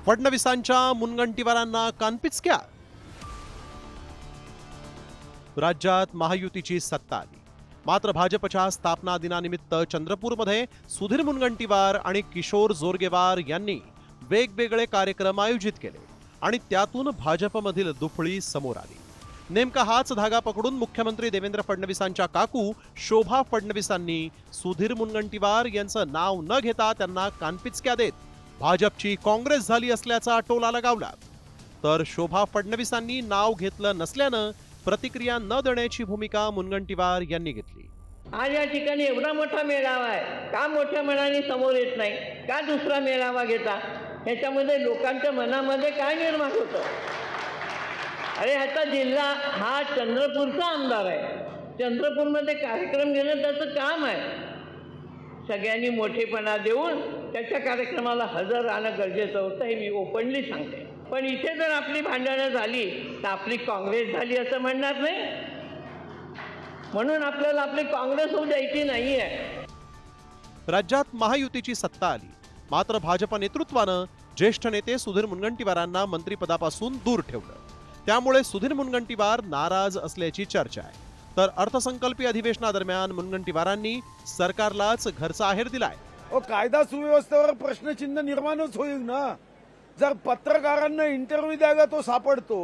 फडणवीसांच्या मुनगंटीवारांना कानपिचक्या. राज्यात महायुतीची सत्ता आली, मात्र भाजपच्या स्थापना दिनानिमित्त चंद्रपूरमध्ये सुधीर मुनगंटीवार आणि किशोर जोरगेवार यांनी वेगवेगळे कार्यक्रम आयोजित केले आणि त्यातून भाजपमधील दुफळी समोर आली. नेमका हाच धागा पकडून मुख्यमंत्री देवेंद्र फडणवीसांच्या काकू शोभा फडणवीसांनी सुधीर मुनगंटीवार यांचं नाव न घेता त्यांना कानपिचक्या देत भाजपची काँग्रेस झाली असल्याचा टोला लगावला. तर शोभा फडणवीसांनी नाव घेतलं नसल्यानं प्रतिक्रिया न देण्याची भूमिका मुनगंटीवार यांनी घेतली. आज या ठिकाणी एवढा मोठा मेळावा आहे, का मोठ्या मनाने समोर येत नाही, का दुसरा मेळावा घेता? ह्याच्यामध्ये लोकांच्या मनामध्ये काय निर्माण होतं? अरे ह्याचा जिल्हा हा चंद्रपूरचा आमदार आहे, चंद्रपूरमध्ये कार्यक्रम घेणं त्याचं काम आहे. सगळ्यांनी मोठेपणा देऊन त्याच्या कार्यक्रमाला हजर राहणं गरजेचं होतं, हे मी ओपनली सांगते. पण इथे जर आपली भांडणं झाली तर आपली काँग्रेस झाली असं म्हणणार नाही. म्हणून आपल्याला आपली काँग्रेस होऊ द्यायची नाही आहे. राज्यात महायुतीची सत्ता आली, मात्र भाजप नेतृत्वानं ज्येष्ठ नेते सुधीर मुनगंटीवारांना मंत्रिपदापासून दूर ठेवलं. त्यामुळे सुधीर मुनगंटीवार नाराज असल्याची चर्चा आहे. तर अर्थसंकल्पीय अधिवेशनादरम्यान मुनगंटीवारांनी सरकारलाच घरचा आहेर दिलाय. कायदा सुव्यवस्थेवर प्रश्नचिन्ह निर्माणच होईल ना. जर पत्रकारांना इंटरव्ह्यू द्यायला तो सापडतो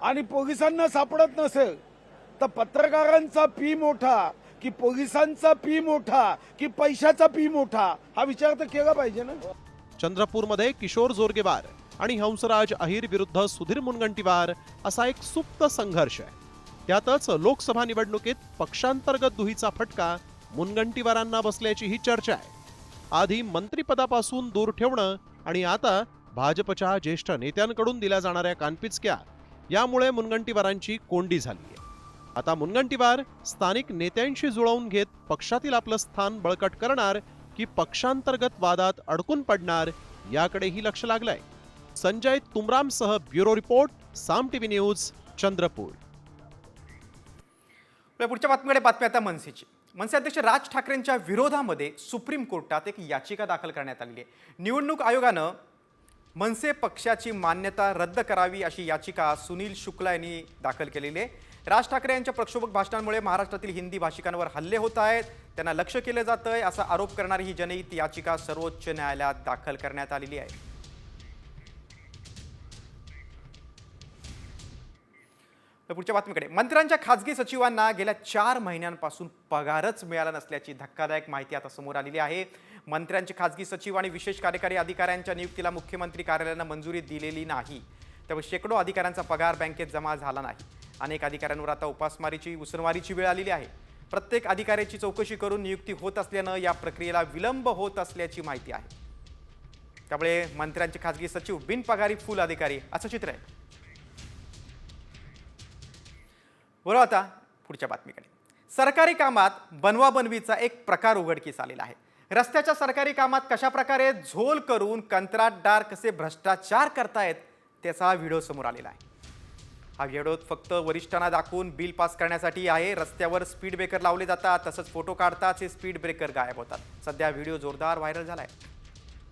आणि पोलिसांना सापडत नसेल तर पत्रकारांचा पी मोठा की पोलिसांचा पी मोठा की पैशाचा पी मोठा, हा विचार तर केला पाहिजे ना. चंद्रपूरमध्ये किशोर जोरगेवार आणि हंसराज अहिर विरुद्ध सुधीर मुनगंटीवार असा एक सुप्त संघर्ष आहे. त्यातच लोकसभा निवडणुकीत पक्षांतर्गत दुहीचा फटका मुनगंटीवारांना बसल्याची ही चर्चा आहे. आधी मंत्रिपदापासून दूर ठेवणं आणि आता भाजपच्या ज्येष्ठ नेत्यांकडून दिल्या जाणाऱ्या कानपिचक्या यामुळे मुनगंटीवारांची कोंडी झाली आहे. आता मुनगंटीवार स्थानिक नेत्यांशी जुळवून घेत पक्षातील आपलं स्थान बळकट करणार की पक्षांतर्गत वादात अडकून पडणार याकडेही लक्ष लागलंय. संजय तुमरामसह ब्युरो रिपोर्ट, साम टीव्ही न्यूज, चंद्रपूर. पुढच्या बातमी आता मनसेची. मनसे अध्यक्ष राज ठाकरेंच्या विरोधामध्ये सुप्रीम कोर्टात एक याचिका दाखल करण्यात आलेली आहे. निवडणूक आयोगानं मनसे पक्षाची मान्यता रद्द करावी अशी याचिका सुनील शुक्ला यांनी दाखल केलेली आहे. राज ठाकरे यांच्या प्रक्षोभक भाषणांमुळे महाराष्ट्रातील हिंदी भाषिकांवर हल्ले होत आहेत, त्यांना लक्ष केलं जातंय असा आरोप करणारी ही जनहित याचिका सर्वोच्च न्यायालयात दाखल करण्यात आलेली आहे. पुढच्या बातमीकडे. मंत्र्यांच्या खासगी सचिवांना गेल्या 4 महिन्यांपासून पगारच मिळाला नसल्याची धक्कादायक माहिती आता समोर आलेली आहे. मंत्र्यांचे खासगी सचिव आणि विशेष कार्यकारी अधिकाऱ्यांच्या नियुक्तीला मुख्यमंत्री कार्यालयानं मंजुरी दिलेली नाही. त्यामुळे शेकडो अधिकाऱ्यांचा पगार बँकेत जमा झाला नाही. अनेक अधिकाऱ्यांवर आता उसनवारीची वेळ आलेली आहे. प्रत्येक अधिकाऱ्याची चौकशी करून नियुक्ती होत असल्यानं या प्रक्रियेला विलंब होत असल्याची माहिती आहे. त्यामुळे मंत्र्यांचे खासगी सचिव बिनपगारी फुल अधिकारी असं चित्र आहे. बरोबर, आता पुढच्या बातमीकडे. सरकारी कामात बनवाबनवीचा एक प्रकार उघडकीस आलेला आहे. रस्त्याच्या सरकारी कामात कशा प्रकारे झोल करून कंत्राटदार कसे भ्रष्टाचार करतायत त्याचा हा व्हिडिओ समोर आलेला आहे. हा व्हिडिओ फक्त वरिष्ठांना दाखवून बिल पास करण्यासाठी आहे. रस्त्यावर स्पीड ब्रेकर लावले जातात, तसंच फोटो काढताच हे स्पीड ब्रेकर गायब होतात. सध्या व्हिडिओ जोरदार व्हायरल झाला आहे.